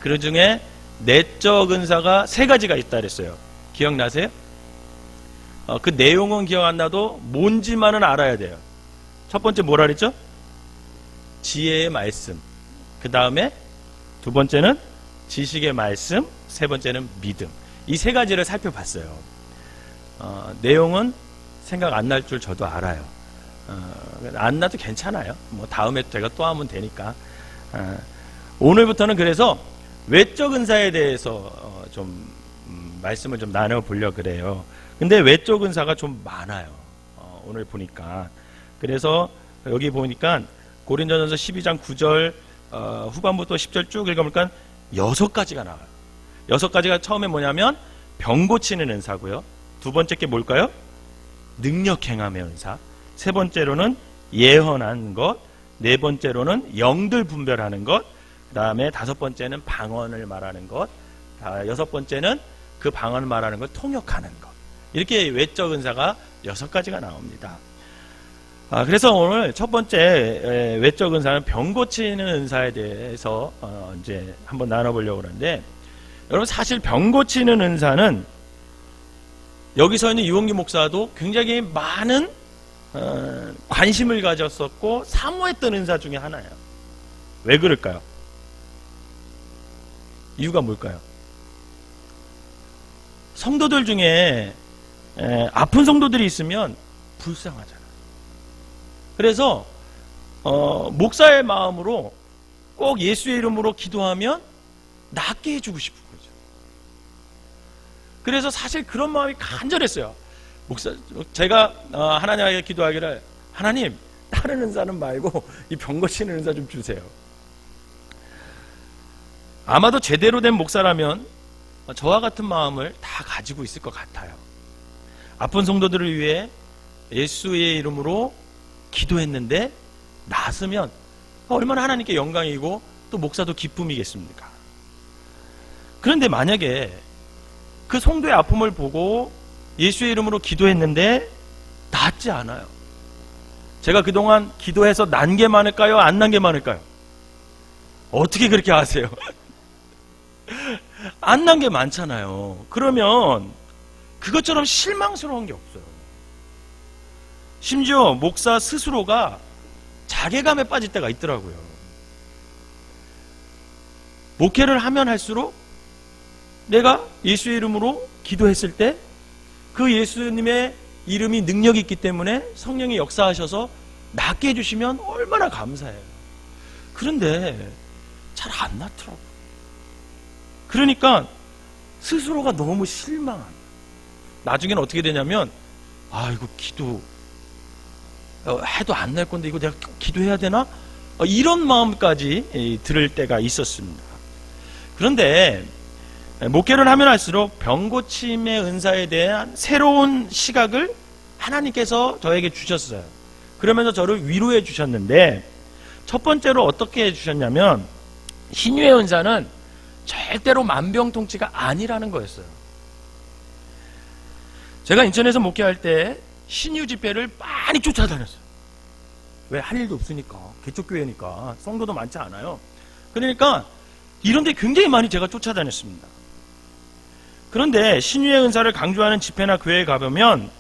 그 중에 내적 은사가 3가지가 있다 그랬어요. 기억나세요? 그 내용은 기억 안 나도 뭔지만은 알아야 돼요. 첫 번째 뭐라 그랬죠? 지혜의 말씀. 그 다음에 2번째는 지식의 말씀. 3번째는 믿음. 이 3가지를 살펴봤어요. 내용은 생각 안 날 줄 저도 알아요. 안 나도 괜찮아요. 뭐 다음에 제가 또 하면 되니까. 오늘부터는 그래서 외적 은사에 대해서 좀 말씀을 좀 나눠보려고 그래요. 근데 외적 은사가 좀 많아요. 오늘 보니까. 그래서 여기 보니까 고린도전서 12장 9절 후반부터 10절 쭉 읽어보니까 6가지가 나와요. 6가지가 처음에 뭐냐면 병 고치는 은사고요. 2번째 게 뭘까요? 능력 행함의 은사. 3번째로는 예언하는 것. 4번째로는 영들 분별하는 것. 그 다음에 5번째는 방언을 말하는 것. 6번째는 그 방언을 말하는 걸 통역하는 것. 이렇게 외적 은사가 6가지가 나옵니다. 그래서 오늘 첫 번째 외적 은사는 병 고치는 은사에 대해서 이제 한번 나눠보려고 하는데, 여러분 사실 병 고치는 은사는 여기서 있는 유홍기 목사도 굉장히 많은 관심을 가졌었고 사모했던 은사 중에 하나예요. 왜 그럴까요? 이유가 뭘까요? 성도들 중에 아픈 성도들이 있으면 불쌍하잖아요. 그래서 목사의 마음으로 꼭 예수의 이름으로 기도하면 낫게 해주고 싶은 거죠. 그래서 사실 그런 마음이 간절했어요. 제가 하나님에게 기도하기를, 하나님 다른 은사는 말고 이 병 고치는 은사 좀 주세요. 아마도 제대로 된 목사라면 저와 같은 마음을 다 가지고 있을 것 같아요. 아픈 성도들을 위해 예수의 이름으로 기도했는데 나았으면 얼마나 하나님께 영광이고 또 목사도 기쁨이겠습니까? 그런데 만약에 그 성도의 아픔을 보고 예수의 이름으로 기도했는데 낫지 않아요. 제가 그동안 기도해서 난 게 많을까요? 안 난 게 많을까요? 어떻게 그렇게 아세요? 안 난 게 많잖아요. 그러면 그것처럼 실망스러운 게 없어요. 심지어 목사 스스로가 자괴감에 빠질 때가 있더라고요. 목회를 하면 할수록 내가 예수의 이름으로 기도했을 때 그 예수님의 이름이 능력이 있기 때문에 성령이 역사하셔서 낫게 해주시면 얼마나 감사해요. 그런데 잘 안 낫더라고요. 그러니까 스스로가 너무 실망한. 나중에는 어떻게 되냐면, 이거 기도 해도 안 날 건데 이거 내가 기도해야 되나? 이런 마음까지 들을 때가 있었습니다. 그런데 목회를 하면 할수록 병고침의 은사에 대한 새로운 시각을 하나님께서 저에게 주셨어요. 그러면서 저를 위로해 주셨는데, 첫 번째로 어떻게 해 주셨냐면, 신유의 은사는 절대로 만병통치가 아니라는 거였어요. 제가 인천에서 목회할 때 신유 집회를 많이 쫓아다녔어요. 왜? 할 일도 없으니까. 개척교회니까. 성도도 많지 않아요. 그러니까 이런 데 굉장히 많이 제가 쫓아다녔습니다. 그런데 신유의 은사를 강조하는 집회나 교회에 가보면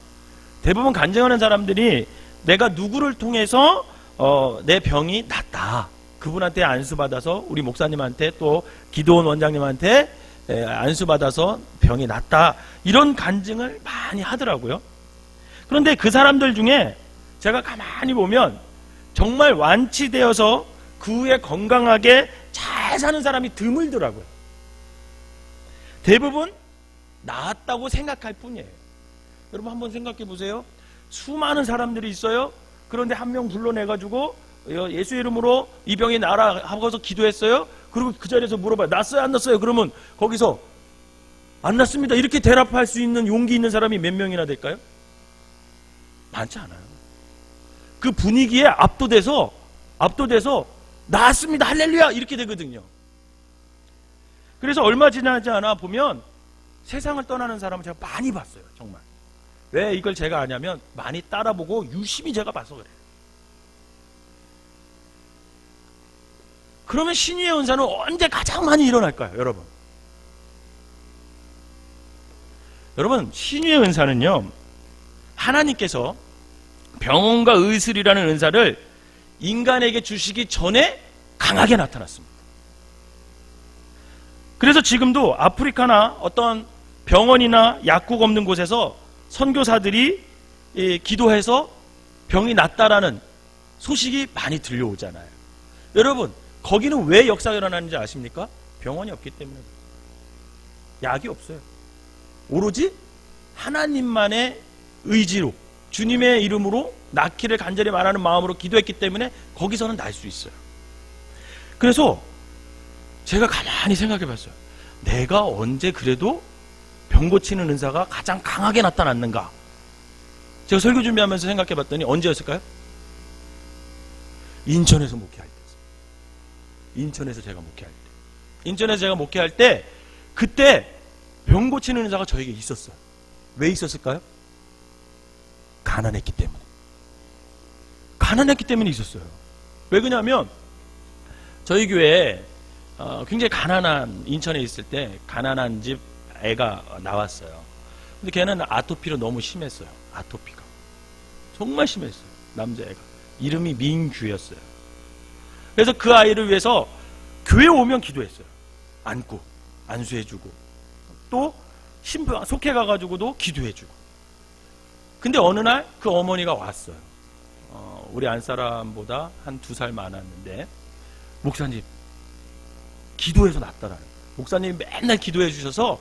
대부분 간증하는 사람들이 내가 누구를 통해서 내 병이 낫다. 그분한테 안수받아서 우리 목사님한테 또 기도원 원장님한테 안수받아서 병이 낫다. 이런 간증을 많이 하더라고요. 그런데 그 사람들 중에 제가 가만히 보면 정말 완치되어서 그 후에 건강하게 잘 사는 사람이 드물더라고요. 대부분 나았다고 생각할 뿐이에요. 여러분 한번 생각해 보세요. 수많은 사람들이 있어요. 그런데 한 명 불러내가지고 예수 이름으로 이 병이 나라 하고서 기도했어요. 그리고 그 자리에서 물어봐요. 났어요 안 났어요? 그러면 거기서 안 났습니다 이렇게 대답할 수 있는 용기 있는 사람이 몇 명이나 될까요? 많지 않아요. 그 분위기에 압도돼서 나았습니다 할렐루야 이렇게 되거든요. 그래서 얼마 지나지 않아 보면 세상을 떠나는 사람을 제가 많이 봤어요. 정말. 왜 이걸 제가 아냐면 많이 따라보고 유심히 제가 봐서 그래요. 그러면 신유의 은사는 언제 가장 많이 일어날까요? 여러분 신유의 은사는요, 하나님께서 병원과 의술이라는 은사를 인간에게 주시기 전에 강하게 나타났습니다. 그래서 지금도 아프리카나 어떤 병원이나 약국 없는 곳에서 선교사들이 기도해서 병이 낫다라는 소식이 많이 들려오잖아요. 여러분 거기는 왜 역사가 일어나는지 아십니까? 병원이 없기 때문에. 약이 없어요. 오로지 하나님만의 의지로 주님의 이름으로 낫기를 간절히 말하는 마음으로 기도했기 때문에 거기서는 날 수 있어요. 그래서 제가 가만히 생각해 봤어요. 내가 언제 그래도 병 고치는 은사가 가장 강하게 나타났는가? 제가 설교 준비하면서 생각해 봤더니 언제였을까요? 인천에서 목회할 때. 인천에서 제가 목회할 때 그때 병 고치는 은사가 저에게 있었어요. 왜 있었을까요? 가난했기 때문에 있었어요. 왜 그러냐면 저희 교회에 굉장히 가난한, 인천에 있을 때 가난한 집 애가 나왔어요. 근데 걔는 아토피로 너무 심했어요. 아토피가 정말 심했어요. 남자애가. 이름이 민규였어요. 그래서 그 아이를 위해서 교회 오면 기도했어요. 안고 안수해주고 또 신부 속해 가가지고도 기도해주고. 근데 어느 날 그 어머니가 왔어요. 우리 안사람보다 한 2살 많았는데, 목사님 기도해서 낫다라는 거예요. 목사님이 맨날 기도해 주셔서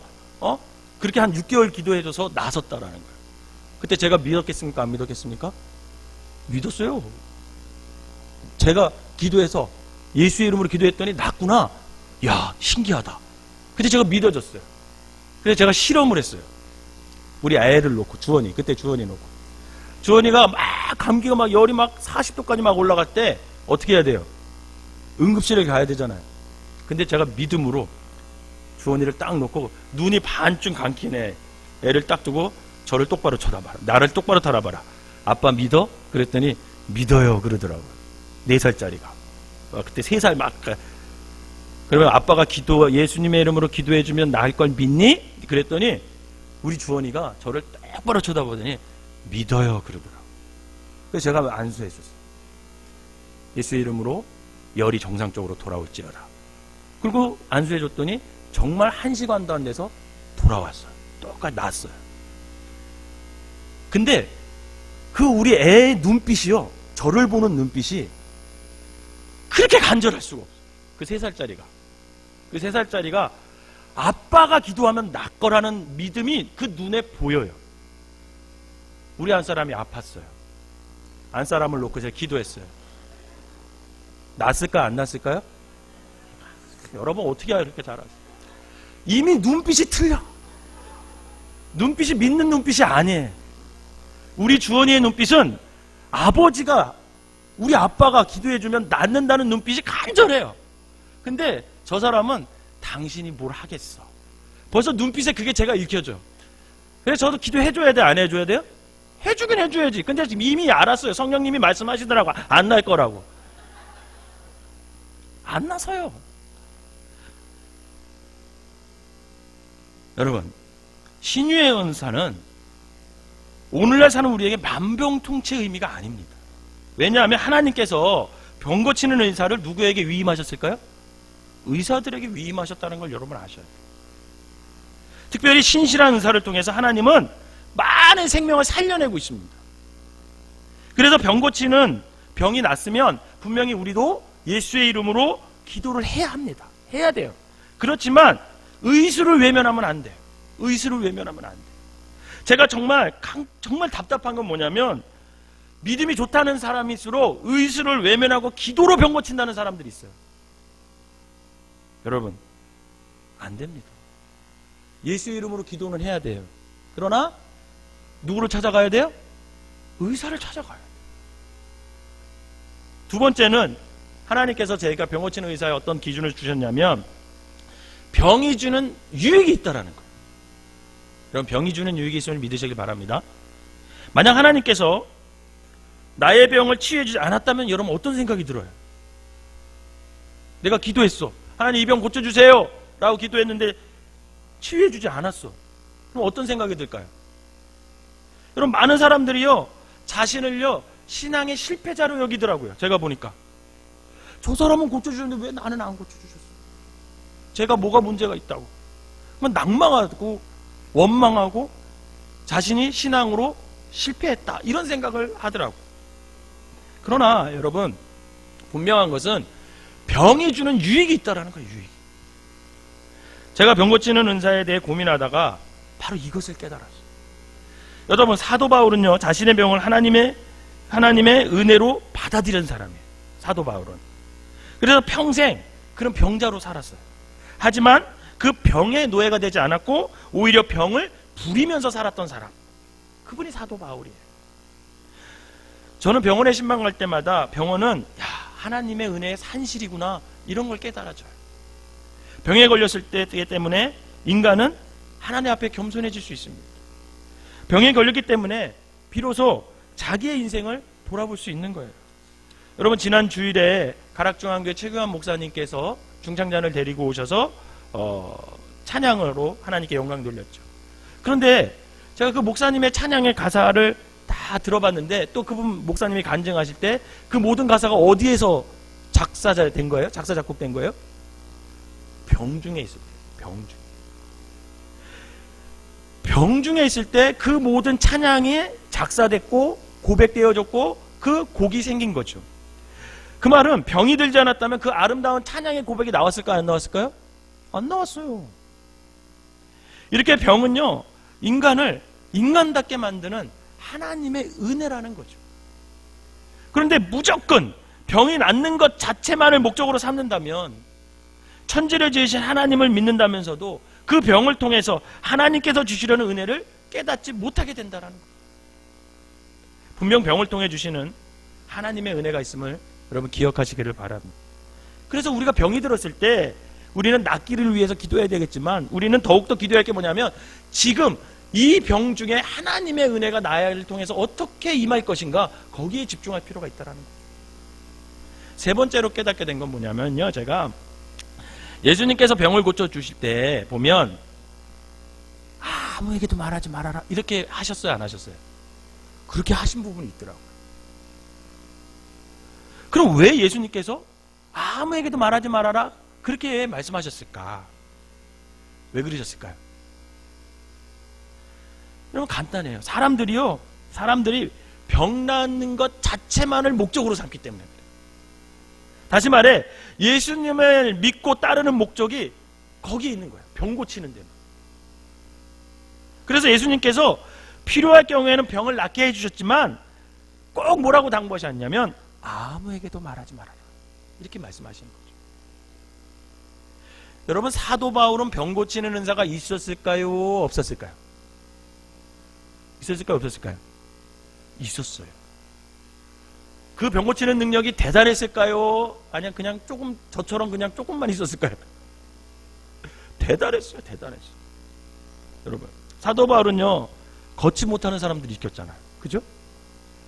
그렇게 한 6개월 기도해 줘서 나섰다라는 거예요. 그때 제가 믿었겠습니까? 안 믿었겠습니까? 믿었어요. 제가 기도해서 예수의 이름으로 기도했더니 낫구나. 야, 신기하다. 근데 제가 믿어졌어요. 그래서 제가 실험을 했어요. 우리 애를 놓고, 주원이, 그때 주원이 놓고. 주원이가 막 감기가 막 열이 막 40도까지 막 올라갈 때 어떻게 해야 돼요? 응급실에 가야 되잖아요. 근데 제가 믿음으로 주원이를 딱 놓고 눈이 반쯤 감기네 애를 딱 두고 저를 똑바로 쳐다봐라. 나를 똑바로 달아봐라. 아빠 믿어? 그랬더니 믿어요 그러더라고요. 4살짜리가. 그때 3살 막. 그러면 아빠가 예수님의 이름으로 기도해주면 나을 걸 믿니? 그랬더니 우리 주원이가 저를 똑바로 쳐다보더니 믿어요 그러더라고요. 그래서 제가 안수했었어요. 예수의 이름으로 열이 정상적으로 돌아올지어다. 그리고 안수해줬더니 정말 1시간도 안 돼서 돌아왔어요. 똑같이 났어요. 근데 그 우리 애의 눈빛이요, 저를 보는 눈빛이 그렇게 간절할 수가 없어요. 그 3살짜리가. 그 3살짜리가 아빠가 기도하면 낫 거라는 믿음이 그 눈에 보여요. 우리 안사람이 아팠어요. 안사람을 놓고 제가 기도했어요. 낫을까 안 낫을까요? 여러분 어떻게 이렇게 잘하세요? 이미 눈빛이 틀려. 눈빛이 믿는 눈빛이 아니에요. 우리 주원이의 눈빛은 아버지가, 우리 아빠가 기도해주면 낫는다는 눈빛이 간절해요. 근데 저 사람은 당신이 뭘 하겠어. 벌써 눈빛에 그게 제가 읽혀져. 그래서 저도 기도해줘야 돼, 안 해줘야 돼요? 해주긴 해줘야지. 근데 지금 이미 알았어요. 성령님이 말씀하시더라고. 안 날 거라고. 안 나서요. 여러분, 신유의 은사는 오늘날 사는 우리에게 만병통치의 의미가 아닙니다. 왜냐하면 하나님께서 병 고치는 의사를 누구에게 위임하셨을까요? 의사들에게 위임하셨다는 걸 여러분 아셔야 돼요. 특별히 신실한 은사를 통해서 하나님은 많은 생명을 살려내고 있습니다. 그래서 병 고치는, 병이 났으면 분명히 우리도 예수의 이름으로 기도를 해야 합니다. 해야 돼요. 그렇지만 의술을 외면하면 안 돼요. 의술을 외면하면 안 돼요. 제가 정말 답답한 건 뭐냐면, 믿음이 좋다는 사람일수록 의술을 외면하고 기도로 병 고친다는 사람들이 있어요. 여러분, 안 됩니다. 예수의 이름으로 기도는 해야 돼요. 그러나 누구를 찾아가야 돼요? 의사를 찾아가야 돼요. 두 번째는 하나님께서 제가 병 고치는 의사에 어떤 기준을 주셨냐면, 병이 주는 유익이 있다라는 거예요. 여러분, 병이 주는 유익이 있음을 믿으시길 바랍니다. 만약 하나님께서 나의 병을 치유해주지 않았다면 여러분 어떤 생각이 들어요? 내가 기도했어. 하나님 이 병 고쳐주세요 라고 기도했는데 치유해주지 않았어. 그럼 어떤 생각이 들까요? 여러분, 많은 사람들이요, 자신을요 신앙의 실패자로 여기더라고요. 제가 보니까 저 사람은 고쳐주셨는데 왜 나는 안 고쳐주셨어? 제가 뭐가 문제가 있다고. 그러면 낭망하고 원망하고 자신이 신앙으로 실패했다 이런 생각을 하더라고. 그러나 여러분, 분명한 것은 병이 주는 유익이 있다라는 거예요. 유익. 제가 병 고치는 은사에 대해 고민하다가 바로 이것을 깨달았어요. 여러분, 사도 바울은요 자신의 병을 하나님의 은혜로 받아들인 사람이에요. 사도 바울은. 그래서 평생 그런 병자로 살았어요. 하지만 그 병의 노예가 되지 않았고 오히려 병을 부리면서 살았던 사람, 그분이 사도 바울이에요. 저는 병원에 신방 갈 때마다 병원은 하나님의 은혜의 산실이구나 이런 걸 깨달아져요. 병에 걸렸을 때 때문에 인간은 하나님 앞에 겸손해질 수 있습니다. 병에 걸렸기 때문에 비로소 자기의 인생을 돌아볼 수 있는 거예요. 여러분, 지난 주일에 가락중앙교회 최규환 목사님께서 중창단을 데리고 오셔서 찬양으로 하나님께 영광 돌렸죠. 그런데 제가 그 목사님의 찬양의 가사를 딱 다 들어봤는데 또 그분 목사님이 간증하실 때 그 모든 가사가 어디에서 작사된 거예요? 작사 작곡된 거예요? 병중에 있을 때. 병중에 있을 때 그 모든 찬양이 작사됐고 고백되어졌고 그 곡이 생긴 거죠. 그 말은 병이 들지 않았다면 그 아름다운 찬양의 고백이 나왔을까요? 안 나왔을까요? 안 나왔어요. 이렇게 병은요, 인간을 인간답게 만드는 하나님의 은혜라는 거죠. 그런데 무조건 병이 낫는 것 자체만을 목적으로 삼는다면, 천지를 지으신 하나님을 믿는다면서도 그 병을 통해서 하나님께서 주시려는 은혜를 깨닫지 못하게 된다는 거예요. 분명 병을 통해 주시는 하나님의 은혜가 있음을 여러분 기억하시기를 바랍니다. 그래서 우리가 병이 들었을 때 우리는 낫기를 위해서 기도해야 되겠지만, 우리는 더욱더 기도할 게 뭐냐면 지금 이 병 중에 하나님의 은혜가 나를 통해서 어떻게 임할 것인가, 거기에 집중할 필요가 있다는 거예요. 세 번째로 깨닫게 된 건 뭐냐면요, 제가 예수님께서 병을 고쳐주실 때 보면 아무에게도 말하지 말아라 이렇게 하셨어요, 안 하셨어요? 그렇게 하신 부분이 있더라고요. 그럼 왜 예수님께서 아무에게도 말하지 말아라 그렇게 말씀하셨을까? 왜 그러셨을까요? 여러분 간단해요. 사람들이 병 낫는 것 자체만을 목적으로 삼기 때문에 그래요. 다시 말해, 예수님을 믿고 따르는 목적이 거기에 있는 거예요. 병 고치는 데만. 그래서 예수님께서 필요할 경우에는 병을 낫게 해주셨지만 꼭 뭐라고 당부하셨냐면 아무에게도 말하지 말아라 이렇게 말씀하시는 거죠. 여러분, 사도 바울은 병 고치는 은사가 있었을까요? 없었을까요? 있었을까요? 없었을까요? 있었어요. 그 병 고치는 능력이 대단했을까요? 아니면 그냥 조금 저처럼 그냥 조금만 있었을까요? 대단했어요. 여러분, 사도 바울은요 걷지 못하는 사람들이 이겼잖아요. 그죠?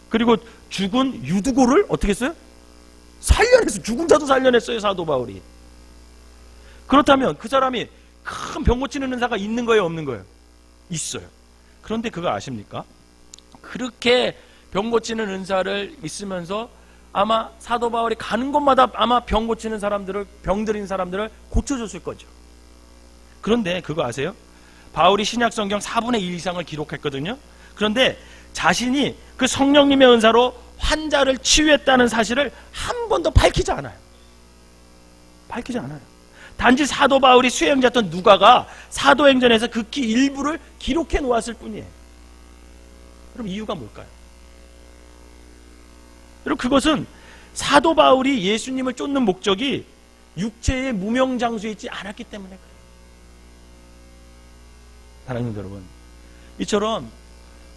그리고 죽은 유두고를 어떻게 했어요? 살려냈어요. 죽은 자도 살려냈어요, 사도 바울이. 그렇다면 그 사람이 큰 병 고치는 은사가 있는 거예요, 없는 거예요? 있어요. 그런데 그거 아십니까? 그렇게 병 고치는 은사를 있으면서 아마 사도 바울이 가는 곳마다 아마 병 고치는 사람들을, 병 들인 사람들을 고쳐줬을 거죠. 그런데 그거 아세요? 바울이 신약 성경 4분의 1 이상을 기록했거든요. 그런데 자신이 그 성령님의 은사로 환자를 치유했다는 사실을 한 번도 밝히지 않아요. 단지 사도 바울이 수행자였던 누가가 사도행전에서 극히 일부를 기록해 놓았을 뿐이에요. 그럼 이유가 뭘까요? 여러분, 그것은 사도 바울이 예수님을 쫓는 목적이 육체의 무명장수에 있지 않았기 때문에 그래요. 사랑하는 여러분, 이처럼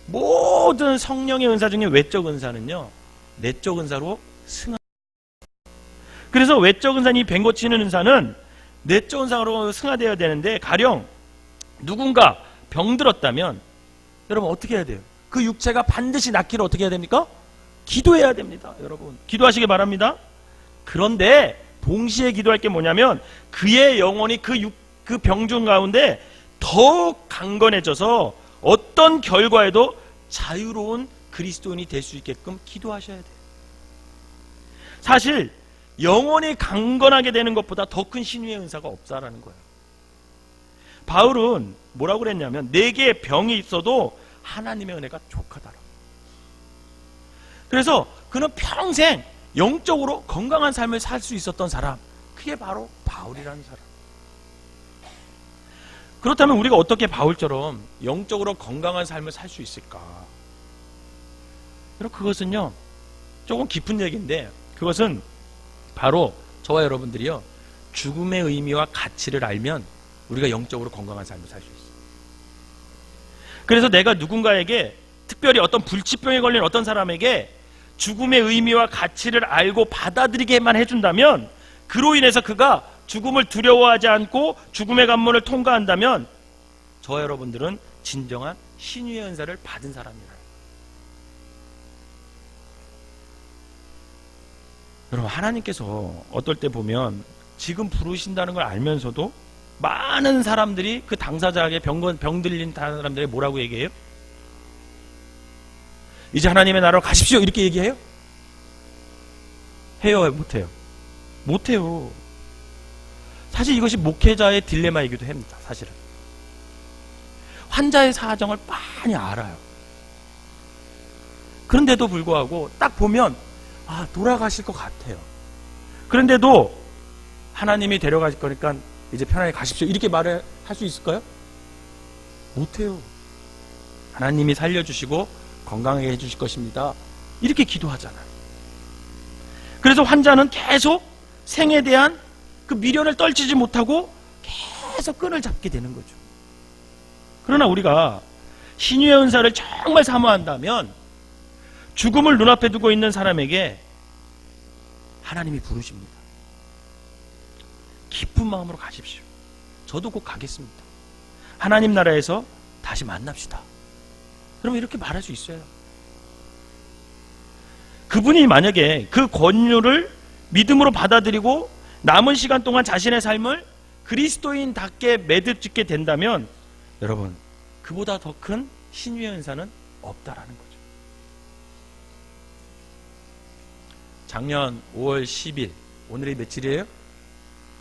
모든 성령의 은사 중에 외적 은사는요 내적 은사로 승합니다. 그래서 외적 은사니 병 고치는 은사는 내적 은사로 승화되어야 되는데, 가령 누군가 병들었다면 여러분 어떻게 해야 돼요? 그 육체가 반드시 낫기를 어떻게 해야 됩니까? 기도해야 됩니다. 여러분 기도하시기 바랍니다. 그런데 동시에 기도할 게 뭐냐면 그의 영혼이 그 병중 가운데 더욱 강건해져서 어떤 결과에도 자유로운 그리스도인이 될 수 있게끔 기도하셔야 돼요. 사실 영혼이 강건하게 되는 것보다 더 큰 신유의 은사가 없다라는 거예요. 바울은 뭐라고 그랬냐면 내게 병이 있어도 하나님의 은혜가 족하다라고. 그래서 그는 평생 영적으로 건강한 삶을 살 수 있었던 사람, 그게 바로 바울이라는 사람. 그렇다면 우리가 어떻게 바울처럼 영적으로 건강한 삶을 살 수 있을까? 여러분, 그것은요 조금 깊은 얘기인데, 그것은 바로 저와 여러분들이요 죽음의 의미와 가치를 알면 우리가 영적으로 건강한 삶을 살 수 있어요. 그래서 내가 누군가에게, 특별히 어떤 불치병에 걸린 어떤 사람에게 죽음의 의미와 가치를 알고 받아들이게만 해준다면, 그로 인해서 그가 죽음을 두려워하지 않고 죽음의 관문을 통과한다면 저와 여러분들은 진정한 신유의 은사를 받은 사람이에요. 여러분, 하나님께서 어떨 때 보면 지금 부르신다는 걸 알면서도 많은 사람들이 그 당사자에게 병 들린 사람들에게 뭐라고 얘기해요? 이제 하나님의 나라로 가십시오 이렇게 얘기해요? 해요? 못해요? 못해요. 사실 이것이 목회자의 딜레마이기도 합니다. 사실은 환자의 사정을 많이 알아요. 그런데도 불구하고 딱 보면 돌아가실 것 같아요. 그런데도 하나님이 데려가실 거니까 이제 편하게 가십시오 이렇게 말을 할 수 있을까요? 못해요. 하나님이 살려주시고 건강하게 해주실 것입니다 이렇게 기도하잖아요. 그래서 환자는 계속 생에 대한 그 미련을 떨치지 못하고 계속 끈을 잡게 되는 거죠. 그러나 우리가 신유의 은사를 정말 사모한다면 죽음을 눈앞에 두고 있는 사람에게 하나님이 부르십니다. 기쁜 마음으로 가십시오. 저도 곧 가겠습니다. 하나님 나라에서 다시 만납시다. 그러면 이렇게 말할 수 있어요. 그분이 만약에 그 권유를 믿음으로 받아들이고 남은 시간 동안 자신의 삶을 그리스도인답게 매듭짓게 된다면 여러분 그보다 더 큰 신유의 은사는 없다라는 거죠. 작년 5월 10일 오늘이 며칠이에요?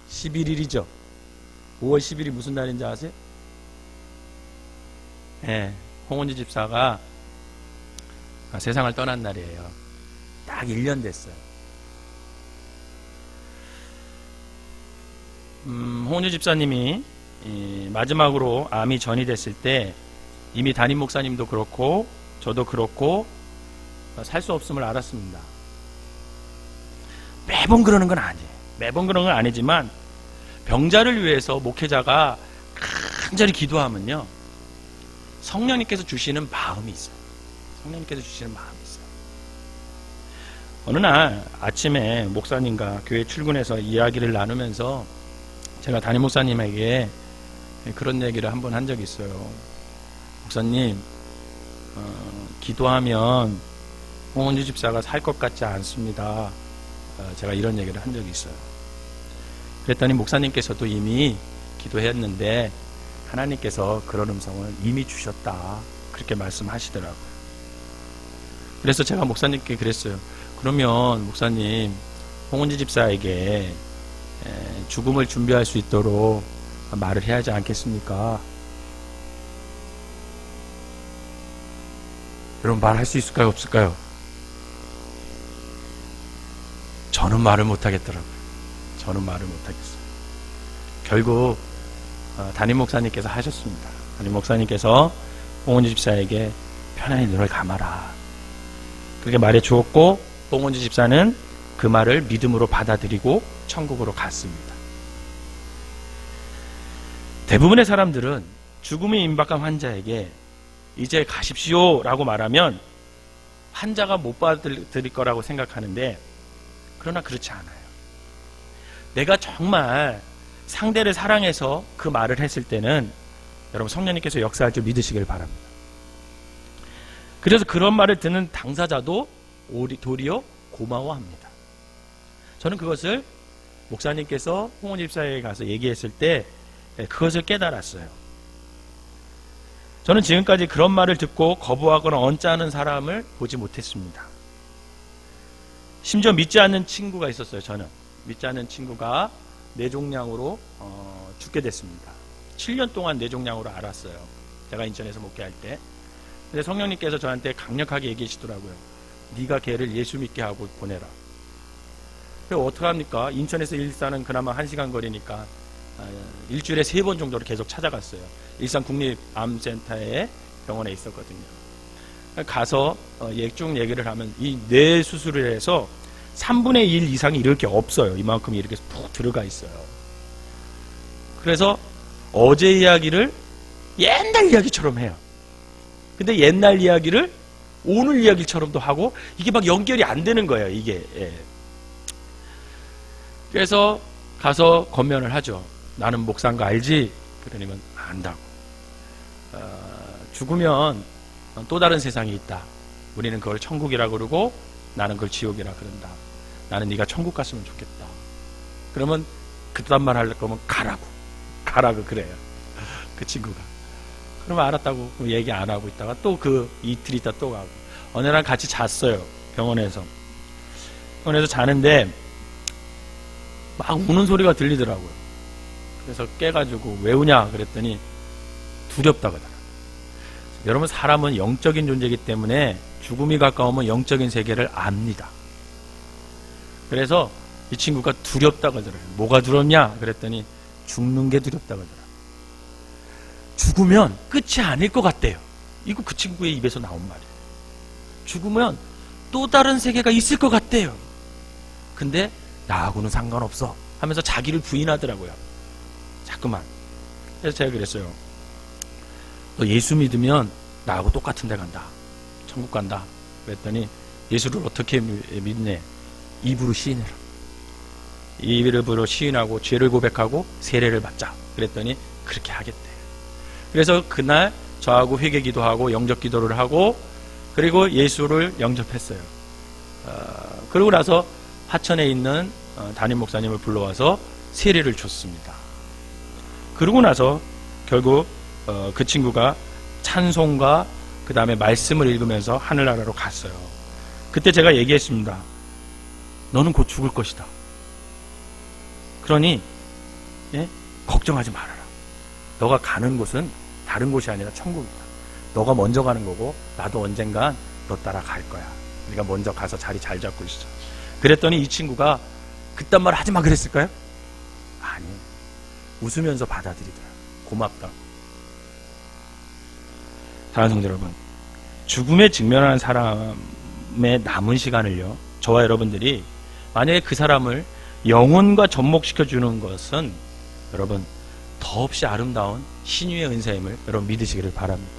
11일이죠. 5월 10일이 무슨 날인지 아세요? 네, 홍원지 집사가 세상을 떠난 날이에요. 딱 1년 됐어요. 홍원지 집사님이 마지막으로 암이 전이됐을 때 이미 담임 목사님도 그렇고 저도 그렇고 살 수 없음을 알았습니다. 매번 그러는 건 아니에요. 매번 그러는 건 아니지만 병자를 위해서 목회자가 간절히 기도하면요 성령님께서 주시는 마음이 있어요. 성령님께서 주시는 마음이 있어요. 어느 날 아침에 목사님과 교회 출근해서 이야기를 나누면서 제가 담임 목사님에게 그런 얘기를 한번 한 적이 있어요. 목사님, 기도하면 홍원주 집사가 살 것 같지 않습니다. 제가 이런 얘기를 한 적이 있어요. 그랬더니 목사님께서도 이미 기도했는데 하나님께서 그런 음성을 이미 주셨다 그렇게 말씀하시더라고요. 그래서 제가 목사님께 그랬어요. 그러면 목사님 홍원지 집사에게 죽음을 준비할 수 있도록 말을 해야 하지 않겠습니까? 여러분 말할 수 있을까요? 없을까요? 저는 말을 못하겠더라고요. 저는 말을 못하겠어요. 결국 담임 목사님께서 하셨습니다. 담임 목사님께서 홍원지 집사에게 편안히 눈을 감아라 그렇게 말해 주었고 홍원지 집사는 그 말을 믿음으로 받아들이고 천국으로 갔습니다. 대부분의 사람들은 죽음이 임박한 환자에게 이제 가십시오 라고 말하면 환자가 못 받아들일 거라고 생각하는데 그러나 그렇지 않아요. 내가 정말 상대를 사랑해서 그 말을 했을 때는 여러분 성령님께서 역사할 줄 믿으시길 바랍니다. 그래서 그런 말을 듣는 당사자도 도리어 고마워합니다. 저는 그것을 목사님께서 홍원지 집사에게 가서 얘기했을 때 그것을 깨달았어요. 저는 지금까지 그런 말을 듣고 거부하거나 언짢은 사람을 보지 못했습니다. 심지어 믿지 않는 친구가 있었어요. 저는 믿지 않는 친구가 뇌종양으로 죽게 됐습니다. 7년 동안 뇌종양으로 앓았어요. 제가 인천에서 목회할 때. 근데 성령님께서 저한테 강력하게 얘기하시더라고요. 네가 걔를 예수 믿게 하고 보내라. 그래서 어떡합니까? 인천에서 일산은 그나마 1시간 거리니까 일주일에 3번 정도로 계속 찾아갔어요. 일산 국립암센터에 병원에 있었거든요. 가서 쭉 얘기를 하면 이 뇌 수술을 해서 3분의 1 이상이 이렇게 없어요. 이만큼 이렇게 푹 들어가 있어요. 그래서 어제 이야기를 옛날 이야기처럼 해요. 근데 옛날 이야기를 오늘 이야기처럼도 하고 이게 막 연결이 안 되는 거예요. 이게. 예. 그래서 가서 권면을 하죠. 나는 목사인 거 알지? 그러니면 안다고. 죽으면 또 다른 세상이 있다. 우리는 그걸 천국이라 그러고 나는 그걸 지옥이라 그런다. 나는 네가 천국 갔으면 좋겠다. 그러면 그딴 말 하려고 하면 가라고 그래요. 그 친구가. 그러면 알았다고 얘기 안 하고 있다가 또 그 이틀 있다 또 가고 어느 날 같이 잤어요. 병원에서 자는데 막 우는 소리가 들리더라고요. 그래서 깨가지고 왜 우냐 그랬더니 두렵다고 하더라고요. 여러분, 사람은 영적인 존재이기 때문에 죽음이 가까우면 영적인 세계를 압니다. 그래서 이 친구가 두렵다고 하더라고요. 뭐가 두렵냐 그랬더니 죽는 게 두렵다고 하더라고요. 죽으면 끝이 아닐 것 같대요. 이거 그 친구의 입에서 나온 말이에요. 죽으면 또 다른 세계가 있을 것 같대요. 근데 나하고는 상관없어 하면서 자기를 부인하더라고요. 자꾸만. 그래서 제가 그랬어요. 너 예수 믿으면 나하고 똑같은 데 간다. 천국 간다. 그랬더니 예수를 어떻게 믿네? 입으로 시인해라. 입으로 시인하고 죄를 고백하고 세례를 받자. 그랬더니 그렇게 하겠대. 그래서 그날 저하고 회개 기도하고 영접 기도를 하고 그리고 예수를 영접했어요. 그러고 나서 하천에 있는 담임 목사님을 불러와서 세례를 줬습니다. 그러고 나서 결국 그 친구가 찬송과 그 다음에 말씀을 읽으면서 하늘나라로 갔어요. 그때 제가 얘기했습니다. 너는 곧 죽을 것이다. 그러니 걱정하지 말아라. 너가 가는 곳은 다른 곳이 아니라 천국이다. 너가 먼저 가는 거고 나도 언젠간 너 따라 갈 거야. 네가 먼저 가서 자리 잘 잡고 있어. 그랬더니 이 친구가 그딴 말 하지 마 그랬을까요? 아니, 웃으면서 받아들이더라. 고맙다. 사랑하는 성도 여러분, 죽음에 직면하는 사람의 남은 시간을요, 저와 여러분들이 만약에 그 사람을 영혼과 접목시켜주는 것은 여러분 더없이 아름다운 신유의 은사임을 여러분 믿으시기를 바랍니다.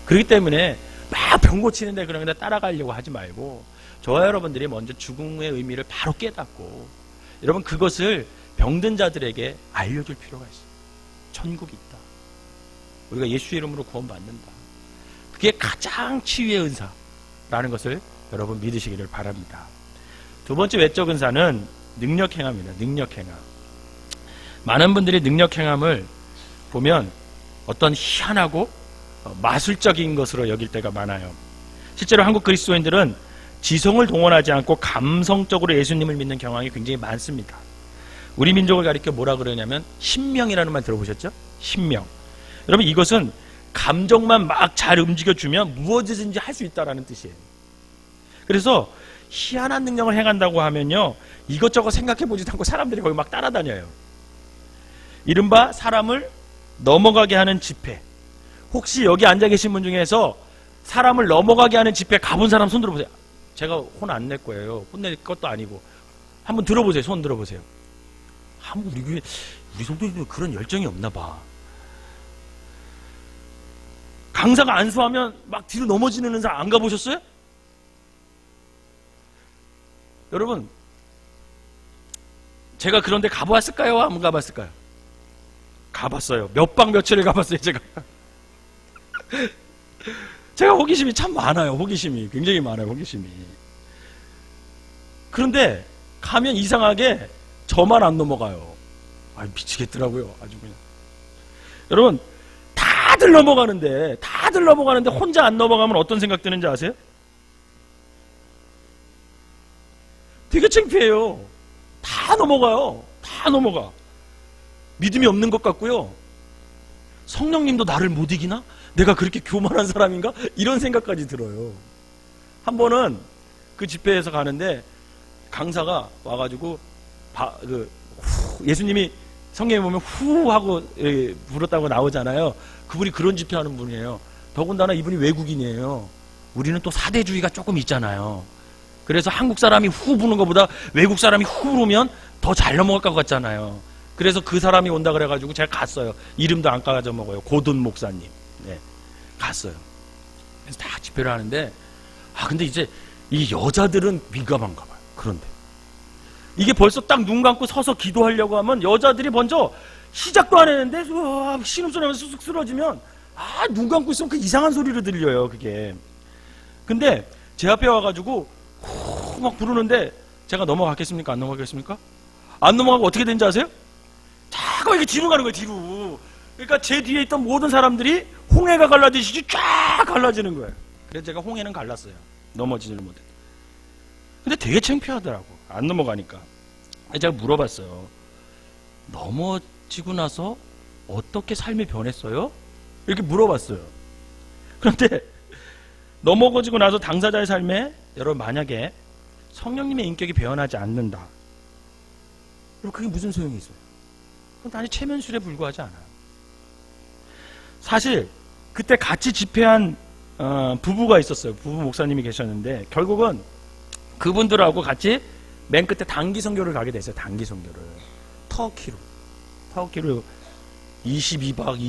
그렇기 때문에 막 병 고치는데 그냥 따라가려고 하지 말고 저와 여러분들이 먼저 죽음의 의미를 바로 깨닫고 여러분 그것을 병든 자들에게 알려줄 필요가 있어요. 천국이 있다. 우리가 예수 이름으로 구원받는다. 그게 가장 치유의 은사라는 것을 여러분 믿으시기를 바랍니다. 두 번째 외적 은사는 능력행함입니다. 능력행함. 많은 분들이 능력행함을 보면 어떤 희한하고 마술적인 것으로 여길 때가 많아요. 실제로 한국 그리스도인들은 지성을 동원하지 않고 감성적으로 예수님을 믿는 경향이 굉장히 많습니다. 우리 민족을 가리켜 뭐라 그러냐면 신명이라는 말 들어보셨죠? 신명. 여러분 이것은 감정만 막 잘 움직여주면 무엇이든지 할 수 있다는 뜻이에요. 그래서 희한한 능력을 행한다고 하면요, 이것저것 생각해보지도 않고 사람들이 거기 막 따라다녀요. 이른바 사람을 넘어가게 하는 집회. 혹시 여기 앉아 계신 분 중에서 사람을 넘어가게 하는 집회 가본 사람 손 들어보세요. 제가 혼 안 낼 거예요. 혼낼 것도 아니고. 한번 들어보세요. 손 들어보세요. 우리 성도님들 그런 열정이 없나 봐. 강사가 안수하면 막 뒤로 넘어지는 은사 안 가보셨어요? 여러분, 제가 그런데 가보았을까요? 안 가봤을까요? 가봤어요. 몇 박 며칠을 가봤어요, 제가. 제가 호기심이 참 많아요. 호기심이 굉장히 많아요. 호기심이. 그런데 가면 이상하게 저만 안 넘어가요. 미치겠더라고요. 아주 그냥. 여러분, 다들 넘어가는데 혼자 안 넘어가면 어떤 생각 드는지 아세요? 되게 창피해요. 다 넘어가요. 다 넘어가. 믿음이 없는 것 같고요. 성령님도 나를 못 이기나? 내가 그렇게 교만한 사람인가? 이런 생각까지 들어요. 한 번은 그 집회에서 가는데 강사가 와가지고 예수님이 성경에 보면 후 하고 불었다고 나오잖아요. 그분이 그런 집회하는 분이에요. 더군다나 이분이 외국인이에요. 우리는 또 사대주의가 조금 있잖아요. 그래서 한국 사람이 후 부는 것보다 외국 사람이 후 부르면 더 잘 넘어갈 것 같잖아요. 그래서 그 사람이 온다 그래가지고 제가 갔어요. 이름도 안 까져 먹어요. 고든 목사님. 네, 갔어요. 그래서 다 집회를 하는데 근데 이제 이 여자들은 민감한가 봐요. 그런데 이게 벌써 딱 눈 감고 서서 기도하려고 하면 여자들이 먼저 시작도 안 했는데 신음소리 하면서 쑥 쓰러지면 눈 감고 있으면 그 이상한 소리로 들려요. 그게. 근데 제 앞에 와가지고 후 막 부르는데 제가 넘어가겠습니까? 안 넘어가겠습니까? 안 넘어가고 어떻게 되는지 아세요? 자꾸 이렇게 뒤로 가는 거예요. 뒤로. 그러니까 제 뒤에 있던 모든 사람들이 홍해가 갈라지듯이 쫙 갈라지는 거예요. 그래서 제가 홍해는 갈랐어요. 넘어지지를 못해. 근데 되게 창피하더라고. 안 넘어가니까. 제가 물어봤어요. 넘어지고 나서 어떻게 삶이 변했어요? 이렇게 물어봤어요. 그런데 넘어지고 나서 당사자의 삶에 여러분 만약에 성령님의 인격이 변하지 않는다. 그럼 그게 무슨 소용이 있어요? 그건 단지 체면술에 불과하지 않아요. 사실 그때 같이 집회한 부부가 있었어요. 부부 목사님이 계셨는데 결국은 그분들하고 같이 맨 끝에 단기 선교를 가게 됐어요. 단기 선교를 터키로 22박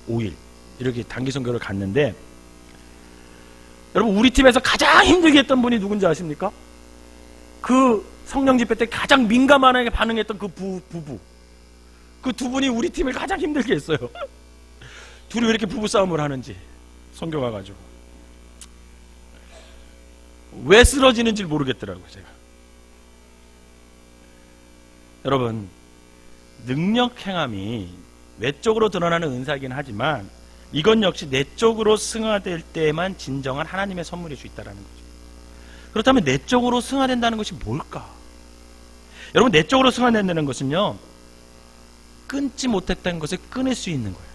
25일 이렇게 단기 선교를 갔는데 여러분 우리 팀에서 가장 힘들게 했던 분이 누군지 아십니까? 그 성령 집회 때 가장 민감하게 반응했던 그 부부 그 두 분이 우리 팀을 가장 힘들게 했어요. 둘이 왜 이렇게 부부싸움을 하는지 선교 가가지고 왜 쓰러지는지 모르겠더라고요. 제가 여러분 능력 행함이 외적으로 드러나는 은사이긴 하지만 이건 역시 내적으로 승화될 때만 진정한 하나님의 선물일 수 있다는 거죠. 그렇다면 내적으로 승화된다는 것이 뭘까? 여러분 내적으로 승화된다는 것은요 끊지 못했던 것을 끊을 수 있는 거예요.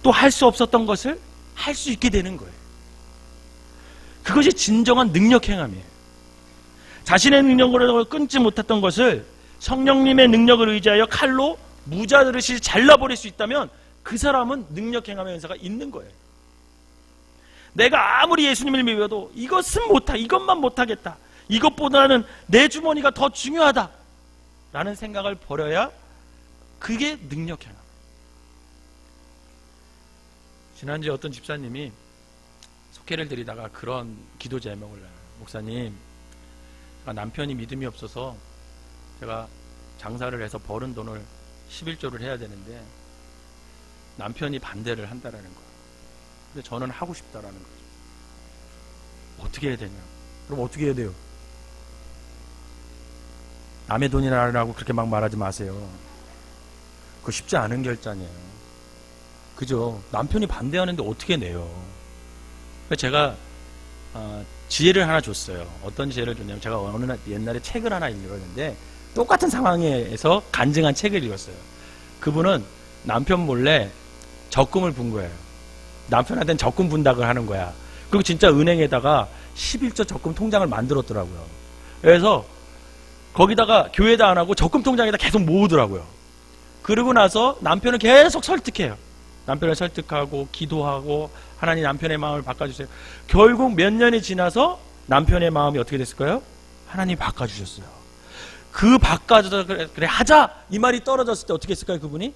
또 할 수 없었던 것을 할 수 있게 되는 거예요. 그것이 진정한 능력 행함이에요. 자신의 능력으로 끊지 못했던 것을 성령님의 능력을 의지하여 칼로 무자르시 잘라버릴 수 있다면 그 사람은 능력 행함의 은사가 있는 거예요. 내가 아무리 예수님을 믿어도 이것만 못하겠다. 이것보다는 내 주머니가 더 중요하다. 라는 생각을 버려야 그게 능력 행함. 지난주에 어떤 집사님이 속회를 드리다가 그런 기도 제목을 목사님 남편이 믿음이 없어서 제가 장사를 해서 벌은 돈을 11조를 해야 되는데 남편이 반대를 한다라는 거예요. 근데 저는 하고 싶다라는 거죠. 어떻게 해야 되냐? 그럼 어떻게 해야 돼요? 남의 돈이라고 그렇게 막 말하지 마세요. 그거 쉽지 않은 결단이에요. 그죠? 남편이 반대하는데 어떻게 내요? 제가 지혜를 하나 줬어요. 어떤 지혜를 줬냐면 제가 어느 날 옛날에 책을 하나 읽었는데 똑같은 상황에서 간증한 책을 읽었어요. 그분은 남편 몰래 적금을 분 거예요. 남편한테는 적금 분담을 하는 거야. 그리고 진짜 은행에다가 11조 적금 통장을 만들었더라고요. 그래서 거기다가 교회도 안 하고 적금 통장에다 계속 모으더라고요. 그러고 나서 남편을 계속 설득해요. 남편을 설득하고 기도하고 하나님 남편의 마음을 바꿔주세요. 결국 몇 년이 지나서 남편의 마음이 어떻게 됐을까요? 하나님이 바꿔주셨어요. 그 바꿔줘서 그래 하자 이 말이 떨어졌을 때 어떻게 했을까요? 그분이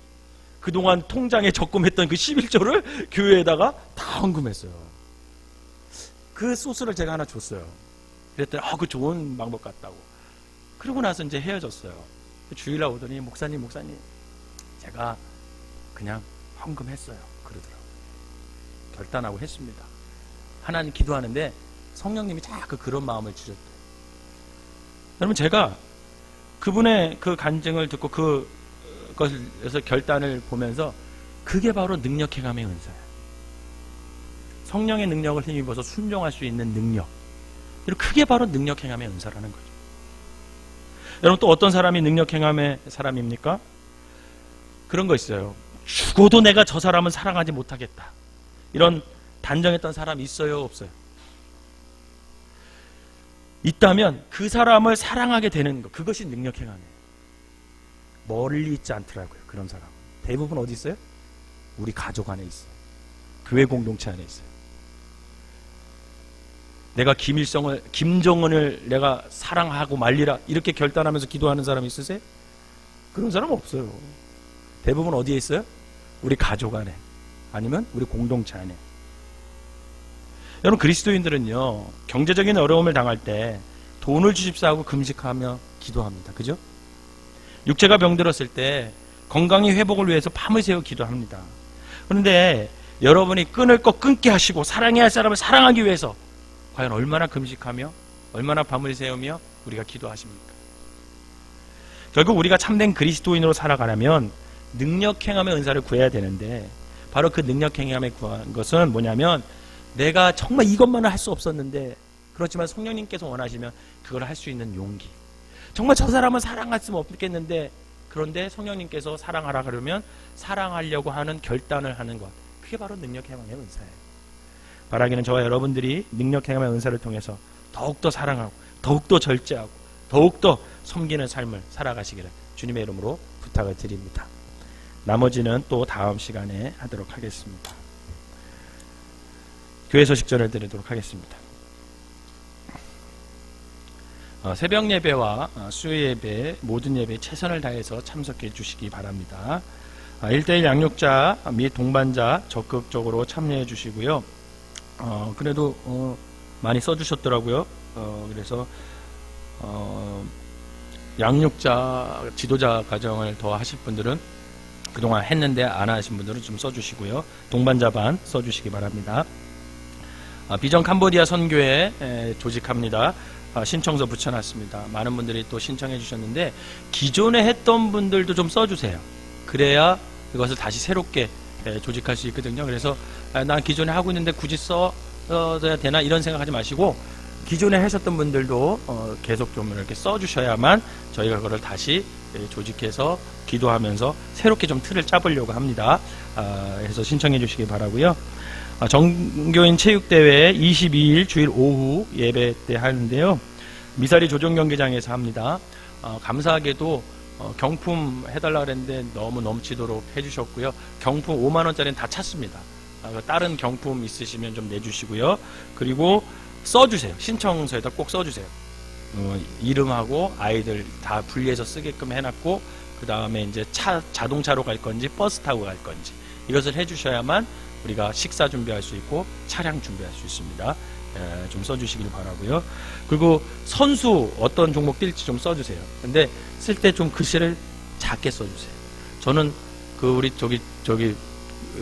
그동안 통장에 적금했던 그 11조를 교회에다가 다 헌금했어요. 그 소스를 제가 하나 줬어요. 그랬더니 그 좋은 방법 같다고. 그러고 나서 이제 헤어졌어요. 주일날 오더니 목사님 제가 그냥 헌금했어요. 그러더라고요. 결단하고 했습니다. 하나님 기도하는데 성령님이 자꾸 그런 마음을 주셨대요. 여러분 제가 그분의 그 간증을 듣고 그것에서 결단을 보면서 그게 바로 능력 행함의 은사예요. 성령의 능력을 힘입어서 순종할 수 있는 능력. 그리고 그게 바로 능력 행함의 은사라는 거죠. 여러분 또 어떤 사람이 능력 행함의 사람입니까? 그런 거 있어요. 죽어도 내가 저 사람은 사랑하지 못하겠다. 이런 단정했던 사람이 있어요? 없어요? 있다면 그 사람을 사랑하게 되는 것, 그것이 능력 행함이에요. 멀리 있지 않더라고요. 그런 사람 대부분 어디 있어요? 우리 가족 안에 있어요. 교회 공동체 안에 있어요. 내가 김정은을 내가 사랑하고 말리라 이렇게 결단하면서 기도하는 사람 있으세요? 그런 사람 없어요. 대부분 어디에 있어요? 우리 가족 안에 아니면 우리 공동체 안에. 여러분 그리스도인들은요 경제적인 어려움을 당할 때 돈을 주십사 하고 금식하며 기도합니다. 그죠? 육체가 병들었을 때 건강의 회복을 위해서 밤을 새워 기도합니다. 그런데 여러분이 끊을 거 끊게 하시고 사랑해야 할 사람을 사랑하기 위해서 과연 얼마나 금식하며 얼마나 밤을 새우며 우리가 기도하십니까? 결국 우리가 참된 그리스도인으로 살아가려면 능력 행함의 은사를 구해야 되는데 바로 그 능력 행함에 구한 것은 뭐냐면 내가 정말 이것만은 할 수 없었는데, 그렇지만 성령님께서 원하시면 그걸 할 수 있는 용기. 정말 저 사람은 사랑할 수 없겠는데, 그런데 성령님께서 사랑하라 그러면 사랑하려고 하는 결단을 하는 것. 그게 바로 능력 행함의 은사예요. 바라기는 저와 여러분들이 능력 행함의 은사를 통해서 더욱더 사랑하고, 더욱더 절제하고, 더욱더 섬기는 삶을 살아가시기를 주님의 이름으로 부탁을 드립니다. 나머지는 또 다음 시간에 하도록 하겠습니다. 교회 소식전을 드리도록 하겠습니다. 새벽 예배와 수요 예배, 모든 예배에 최선을 다해서 참석해 주시기 바랍니다. 1:1 양육자 및 동반자 적극적으로 참여해 주시고요. 그래도 많이 써주셨더라고요. 그래서 양육자, 지도자 과정을 더 하실 분들은 그동안 했는데 안 하신 분들은 좀 써주시고요. 동반자 반 써주시기 바랍니다. 비전 캄보디아 선교회 조직합니다. 신청서 붙여놨습니다. 많은 분들이 또 신청해 주셨는데 기존에 했던 분들도 좀 써주세요. 그래야 이것을 다시 새롭게 조직할 수 있거든요. 그래서 난 기존에 하고 있는데 굳이 써야 되나 이런 생각하지 마시고 기존에 하셨던 분들도 계속 좀 이렇게 써주셔야만 저희가 그걸 다시 조직해서 기도하면서 새롭게 좀 틀을 짜보려고 합니다. 그래서 신청해 주시기 바라고요. 정교인 체육대회 22일 주일 오후 예배 때 하는데요. 미사리 조정경기장에서 합니다. 감사하게도 경품 해달라 그랬는데 너무 넘치도록 해주셨고요. 경품 5만원짜리는 다 찼습니다. 다른 경품 있으시면 좀 내주시고요. 그리고 써주세요. 신청서에다 꼭 써주세요. 이름하고 아이들 다 분리해서 쓰게끔 해놨고, 그 다음에 이제 자동차로 갈 건지 버스 타고 갈 건지 이것을 해주셔야만 우리가 식사 준비할 수 있고 차량 준비할 수 있습니다. 좀 써주시길 바라고요. 그리고 선수 어떤 종목 뛸지 좀 써주세요. 근데 쓸 때 좀 글씨를 작게 써주세요. 저는 우리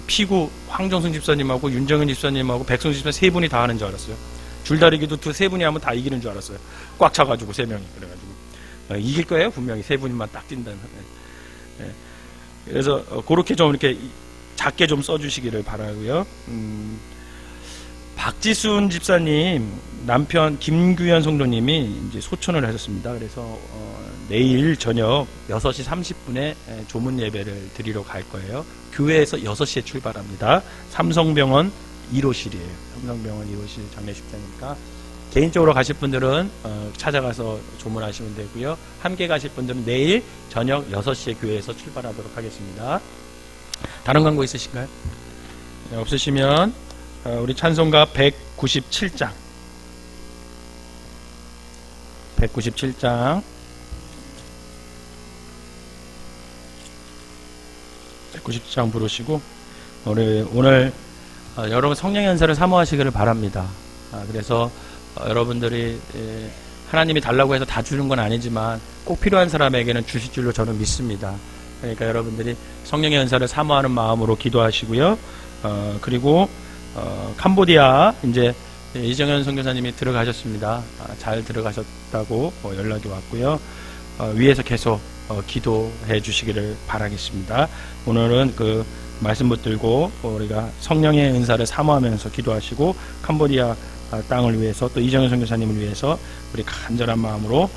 피구 황정승 집사님하고 윤정은 집사님하고 백성수 집사님 세 분이 다 하는 줄 알았어요. 줄다리기도 세 분이 하면 다 이기는 줄 알았어요. 꽉 차가지고 세 명이. 그래가지고 이길 거예요. 분명히 세 분이만 딱 뛴다는. 그래서 그렇게 좀 이렇게 작게 좀 써주시기를 바라고요. 박지순 집사님 남편 김규현 성도님이 이제 소천을 하셨습니다. 그래서 내일 저녁 6시 30분에 조문 예배를 드리러 갈 거예요. 교회에서 6시에 출발합니다. 삼성병원 1호실이에요. 삼성병원 1호실 장례식장이니까 개인적으로 가실 분들은 찾아가서 조문하시면 되고요. 함께 가실 분들은 내일 저녁 6시에 교회에서 출발하도록 하겠습니다. 다른 광고 있으신가요? 네, 없으시면 우리 찬송가 197장 197장 부르시고 오늘 여러분 성령의 은사를 사모하시기를 바랍니다. 그래서 여러분들이 하나님이 달라고 해서 다 주는 건 아니지만 꼭 필요한 사람에게는 주실 줄로 저는 믿습니다. 그러니까 여러분들이 성령의 은사를 사모하는 마음으로 기도하시고요. 그리고 캄보디아 이제 이정현 선교사님이 들어가셨습니다. 잘 들어가셨다고 연락이 왔고요. 위에서 계속 기도해 주시기를 바라겠습니다. 오늘은 그 말씀 붙들고 우리가 성령의 은사를 사모하면서 기도하시고 캄보디아 땅을 위해서 또 이정현 선교사님을 위해서 우리 간절한 마음으로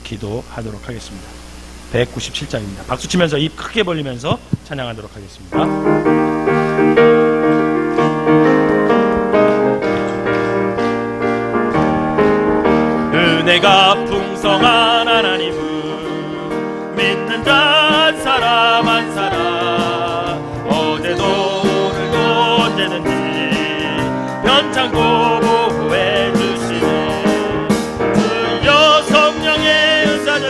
기도하도록 하겠습니다. 197장입니다. 박수 치면서 입 크게 벌리면서 찬양하도록 하겠습니다. 은혜가 풍성한 하나님은 믿는 자 한 사람 한 사람 어제도 오늘도 언제든지 변창고 보호해 주시네. 주여 성령의 은사를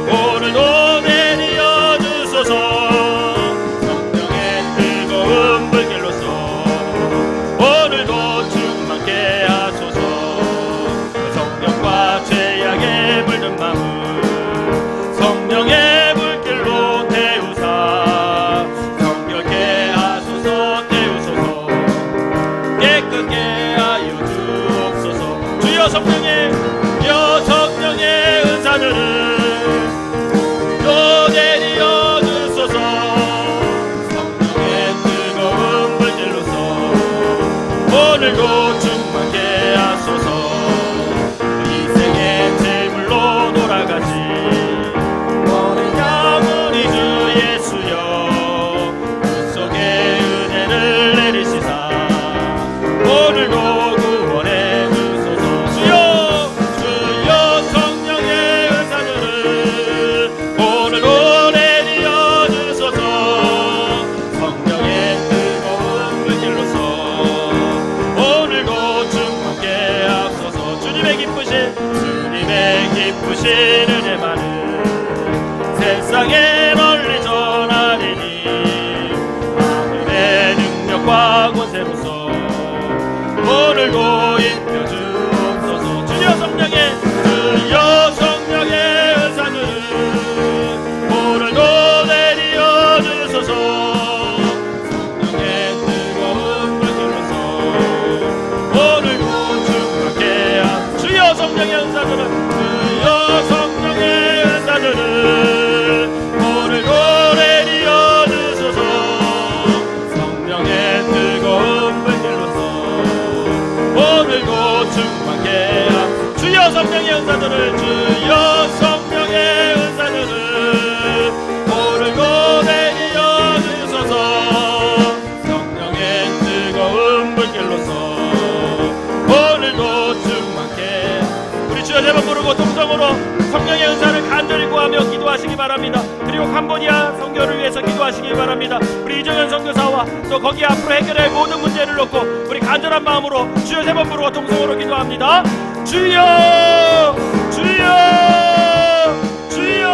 오늘도 내려 주소서. 성령의 뜨거운 불길로서 오늘도 충만케 하소서. 성령과 죄악에 물든 마음 성령의 불길로 태우사 성결케 하소서. 태우소서. 깨끗게 하여 주옵소서. 주여 성령의 은사들을 또 내려 주소서. 성령의 뜨거운 불길로서 주신 주님의 기쁘신 은혜 많은 세상에 널리 전하리니 하늘의 능력과 권세로서 오늘도 입혀 주옵소서. 주여 성령의 은사들을 오늘도 내려 주소서. 성령의 뜨거운 불길로서 오늘도 충만케 하소서. 주여 성령의 은사들을 주여 성령의 은사들을 오늘도 내려 주소서. 성령의 뜨거운 불길로서 오늘도 충만케 하소서. 주여 성령의 은사들을 주여 성령의 은사들을 오늘도 내려 주소서. 성령의 뜨거운 불길로서 오늘도 충만케. 우리 주여 네 번 부르고 동성으로 성령의 은사를 간절히 구하며 기도하시기 바랍니다. 그리고 캄보디아 선교를 위해서 기도하시기 바랍니다. 우리 이정현 선교사와 또 거기 앞으로 해결할 모든 문제를 놓고 우리 간절한 마음으로 주여 세 번 부르고 동성으로 기도합니다. 주여 주여 주여.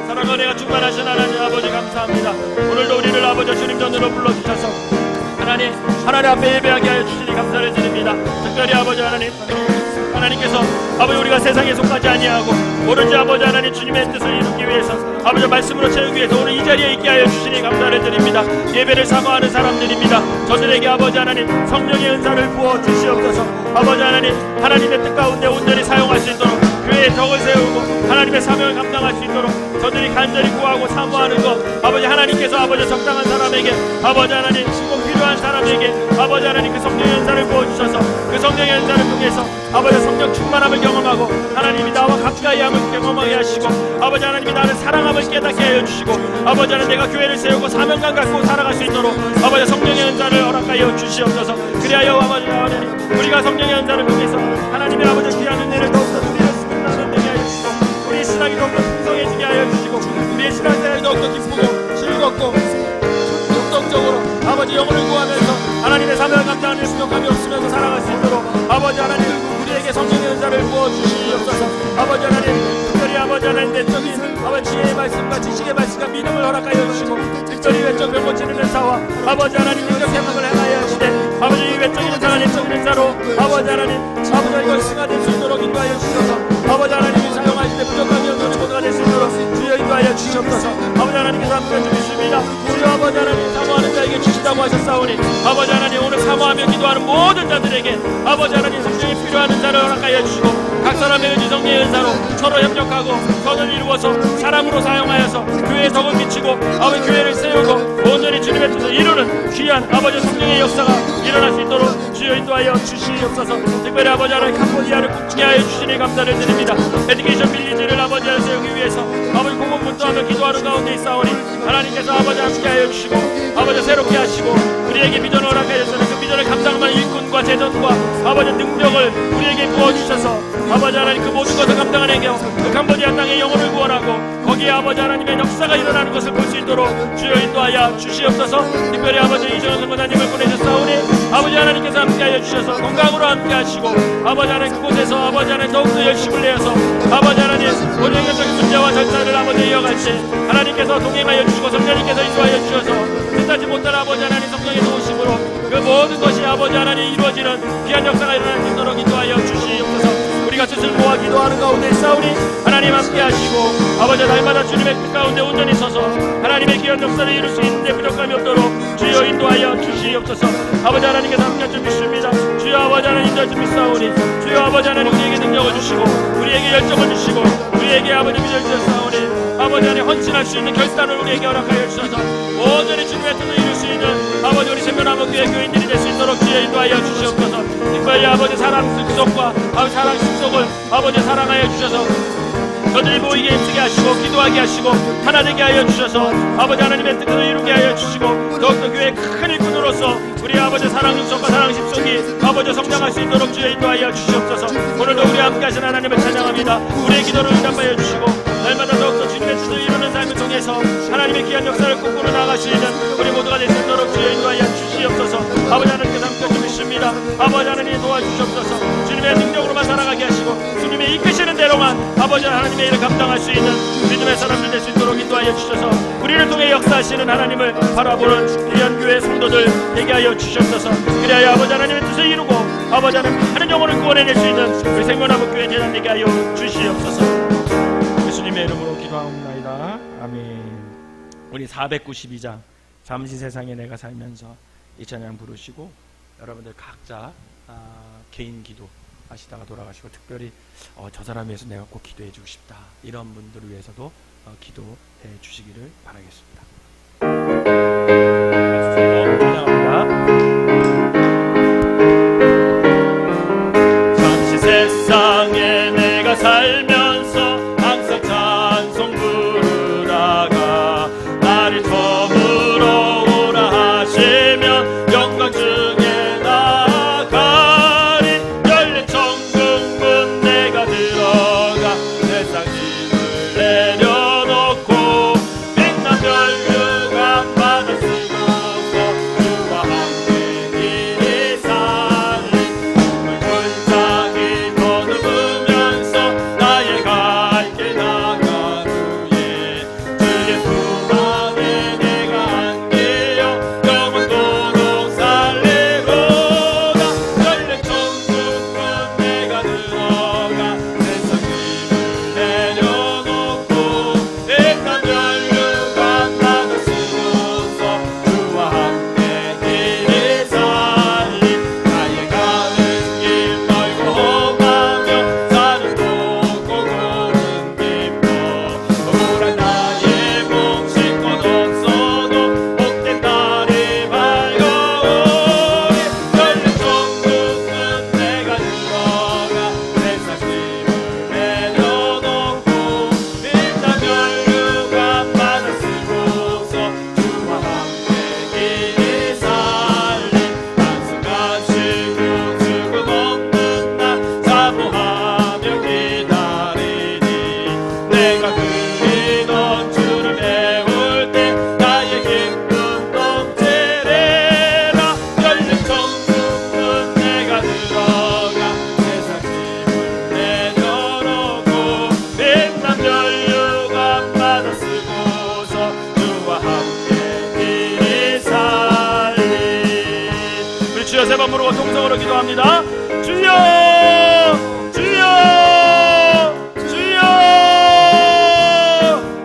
사랑과 은혜가 충만하신 하나님 아버지 감사합니다. 오늘도 우리를 아버지 주님 전으로 불러주셔서 하나님 앞에 예배하게 하여 주시니 감사를 드립니다. 특별히 아버지 하나님께서 아버지 우리가 세상에 속하지 아니하고 오로지 아버지 하나님 주님의 뜻을 이루기 위해서 아버지 말씀으로 채우기 위해서 오늘 이 자리에 있게 하여 주시니 감사를 드립니다. 예배를 사모하는 사람들입니다. 저들에게 아버지 하나님 성령의 은사를 부어 주시옵소서. 아버지 하나님의 뜻 가운데 온전히 사용할 수 있도록 교회의 덕을 세우고 하나님의 사명을 감당할 수 있도록 저들이 간절히 구하고 사모하는 것 아버지 하나님께서 아버지 적당한 사람에게 아버지 하나님 꼭 필요한 사람에게 아버지 하나님 그 성령의 은사를 부어주셔서 그 성령의 은사를 통해서 아버지 성령 충만함을 경험하고 하나님이 나와 가까이함을 경험하게 하시고 아버지 하나님이 나를 사랑함을 깨닫게 하여 주시고 아버지 하나님 내가 교회를 세우고 사명감 갖고 살아갈 수 있도록 아버지 성령의 은사를 허락하여 주시옵소서. 그리하여 아버지 하나님 우리가 성령의 은사를 통해서 하나님의 아버지 귀한 은혜를 더욱더 누리는 수많은 되게 하여 주시고 우리의 신앙이 더욱더 풍성해지게 하여 주시고 우리의 신앙생활이 더욱더 기쁘고 즐겁고 역동적으로 아버지 영혼을 구하면서 하나님의 사명을 감당하는 수족함이 없으면서 살아갈 수 있도록 아버지 하나님 우리에게 성령의 은사를 부어주시옵소서. 아버지 하나님 특별히 아버지 하나님 내적인 아버지 지혜의 말씀과 지식의 말씀과 믿음을 허락하여 주시고 특별히 외적 병고 치는 은사와 아버지 하나님 능력 행함을 행하여 하시되 아버지 이 외적인 은사가 내적인 은사로 아버지 하나님 아버지 이걸 승화될 수 있도록 인도하여 주셔서 아버지 하나님이 사용하실 때 부족함이 없는 모두가 될 수 있도록 주여 인도하여 주시옵소서. 아버지 하나님께서 함께 주십니다. 우리 아버지 하나님 사모하는 자에게 주시다고 하셨사오니 아버지 하나님 오늘 사모하며 기도하는 모든 자들에게 아버지 하나님 성령이 필요한 은사를 허락하여 주시고 각 사람의 의지 성령의 은사로 서로 협력하고 선을 이루어서 사랑으로 사용하여서 교회의 덕을 미치고 아버지 교회를 세우고 온전히 주님의 뜻을 이루는 귀한 아버지 성령의 역사가 일어날 수 있도록 주여 인도하여 주시옵소서. 특별히 아버지 하나님 캄보디아를 꿈꾸게 하여 주시니 감사를 드립니다. 에듀케이션 빌리지를 아버지 하나님 세우기 위해서 아버지 공공분투하며 기도하는 가운데 있사오니 하나님께서 아버지 함께 하여 주시고 아버지 새롭게 하시고 우리에게 비전을 허락하여 주시는 그 비전을 감당할 일꾼과 재정과 아버지 능력을 우리에게 부어주셔서 아버지 하나님 그 모든 것을 감당하는 그 캄보디아 땅의 영혼을 구원하고 거기에 아버지 하나님의 역사가 일어나는 것을 볼 수 있도록 주여 인도하여 주시옵소서. 특별히 아버지 이정현 선교사님을 보내셨사오니 아버지 하나님께서 함께하여 주셔서 건강으로 함께하시고 아버지 하나님 그곳에서 아버지 하나님 더욱더 열심을 내어서 아버지 하나님 본연적인 문제와 절차를 아버지 이어갈 때 하나님께서 동행하여 주시고 성령님께서 인도하여 주셔서 뜻하지 못한 아버지 하나님 성령의 도우심으로 그 모든 것이 아버지 하나님 이루어지는 귀한 역사가 일어날 수 있도록 인도하여 주시옵소서. 우리가 뜻을 모아 기도하는 가운데 싸우니 하나님 함께 하시고 아버지 날마다 주님의 뜻 가운데 온전히 서서 하나님의 귀한 역사를 이룰 수 있는데 부족함이 없도록 주여 인도하여 주시옵소서. 아버지 하나님께서 함께 할 줄 믿습니다. 주여 아버지 하나님 인도할 줄 믿사오니 주여 아버지 하나님 우리에게 능력을 주시고 우리에게 열정을 주시고 우리에게 아버지 믿을 주셨사오니 아버지 하나님 헌신할 수 있는 결단을 우리에게 허락하여 주셔서 온전히 주님의 뜻을 이룰 수 있는 아버지 우리 생명나무교회 교인들이 될 수 있도록 주여 인도하여 주시옵소서. 특별히 아버지 사랑 습속과 아버지 사랑 습속을 아버지 사랑하여 주셔서 저들이 모이게 힘쓰게 하시고 기도하게 하시고 하나 되게 하여 주셔서 아버지 하나님의 뜻을 이루게 하여 주시고 더욱더 교회의 큰 일꾼으로서 우리 아버지 사랑 습속과 사랑 습속이 아버지 성장할 수 있도록 주여 인도하여 주시옵소서. 오늘도 우리 함께 하신 하나님을 찬양합니다. 우리의 기도를 응답하여 주시고 날마다 더욱더 주님의 뜻을 이루는 삶을 통해서 하나님의 귀한 역사를 꿈꾸러 나가시는 우리 모두가 될 수 있도록 주여 인도하여 주시옵소서. 아버지 하나님께서 함께 좀 있습니다. 아버지 하나님 도와주시옵소서. 주님의 능력으로 아버지 하나님의 일을 감당할 수 있는 믿음의 사람들 될 수 있도록 인도하여 주셔서 우리를 통해 역사하시는 하나님을 바라보는 대연교회 성도들 되게 하여 주시옵소서. 그리하여 아버지 하나님의 뜻을 이루고 아버지 하나님 하는 영혼을 구원해낼 수 있는 우리 생명나무교회 대단 되게 하여 주시옵소서. 예수님의 이름으로 기도하옵나이다. 아멘. 우리 492장 잠시 세상에 내가 살면서 이 찬양 부르시고 여러분들 각자 개인 기도 하시다가 돌아가시고 특별히 저 사람 위해서 내가 꼭 기도해 주고 싶다 이런 분들을 위해서도 기도해 주시기를 바라겠습니다. 잠시 세상에 내가 살면서 항상 찬송 부르다가 나를 저물어 오라 하시면 영광 중에 나가리. 열린 천국문 내가 들어가 세상 짐을 내려놓고 빛난 멸류관 바다 쓰고서 주와 함께 길이 살리. 문장이 더듬으면서 나의 갈 길 나간 후에 주의 품 안에 내가 안기어 영원토록 살리로다. 열린 천국문 내가 들어가 세상 짐을 내려놓고 빛난 멸류관 바다 쓰고서 주와 함께 길이 살리. 나의 가는 길 멀고 험하며 산을 돋고 고른 깊어 우울한 나의 몫인 것 없어도 복된 날이 밝아오리. 열린 천국문 내가 들어가 세상 짐을 내려놓고 빛난 멸류관 바다 쓰고서 주와 함께 길이 살리. 한순간 쉬고 죽음 없는 날 사모하며 기다리니 내가 그리던 주를 배울 때 나의 기쁨 넘치리라. 열린 천국문 내가 들어가 세상 짐을 내려놓고 빛난 멸류관 바다 쓰고서 주와 함께 길이 살리. 우리 주여 세 번 부르고 통성으로 기도합니다. 주여 주여 주여.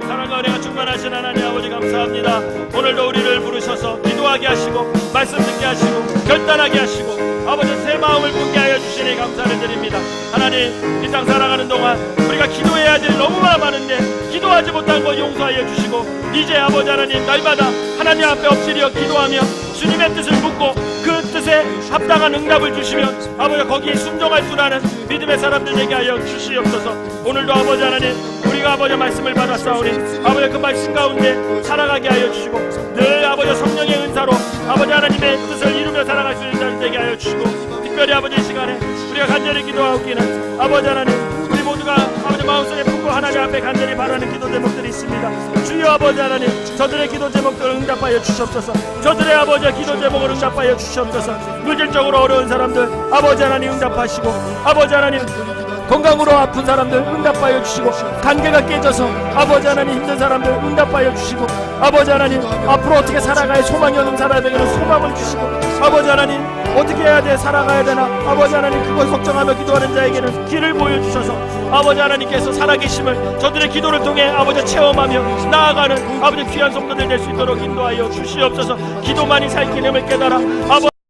사랑과 은혜가 충만하신 하나님 아버지 감사합니다. 오늘도 우리를 부르셔서 기도하게 하시고 말씀 듣게 하시고 결단하게 하시고 아버지 새 마음을 품게 하여 주시니 감사를 드립니다. 하나님 이 땅 살아가는 동안 우리가 기도해야 할 일이 너무나 많은데 기도하지 못한 것 용서하여 주시고 이제 아버지 하나님 날마다 하나님 앞에 엎드려 기도하며 주님의 뜻을 묻고 그 뜻에 합당한 응답을 주시면 아버지 거기에 순종할 줄 아는 믿음의 사람들 되게 하여 주시옵소서. 오늘도 아버지 하나님 우리가 아버지 말씀을 받았사오니 아버지 그 말씀 가운데 살아가게 하여 주시고 늘 아버지 성령의 은사로 아버지 하나님의 뜻을 이루며 살아갈 수 있는 자들 되게 하여 주시고 특별히 아버지 이 시간에 우리가 간절히 기도하옵기는 아버지 하나님 우리 모두가 아버지 마음속에 품고 하나님 앞에 간절히 바라는 기도 제목들이 있습니다. 주여 아버지 하나님 저들의 기도 제목들을 응답하여 주시옵소서. 저들의 아버지 기도 제목을 응답하여 주시옵소서. 물질적으로 어려운 사람들 아버지 하나님 응답하시고 아버지 하나님 건강으로 아픈 사람들 응답하여 주시고 관계가 깨져서 아버지 하나님 힘든 사람들 응답하여 주시고 아버지 하나님 앞으로 어떻게 살아가야 소망이 없는 사람에게는 소망을 주시고 아버지 하나님 어떻게 해야 돼 살아가야 되나 아버지 하나님 그걸 걱정하며 기도하는 자에게는 길을 보여주셔서 아버지 하나님께서 살아계심을 저들의 기도를 통해 아버지 체험하며 나아가는 아버지 귀한 성도들 될 수 있도록 인도하여 주시옵소서. 기도만이 살길 힘을 깨달아 아버지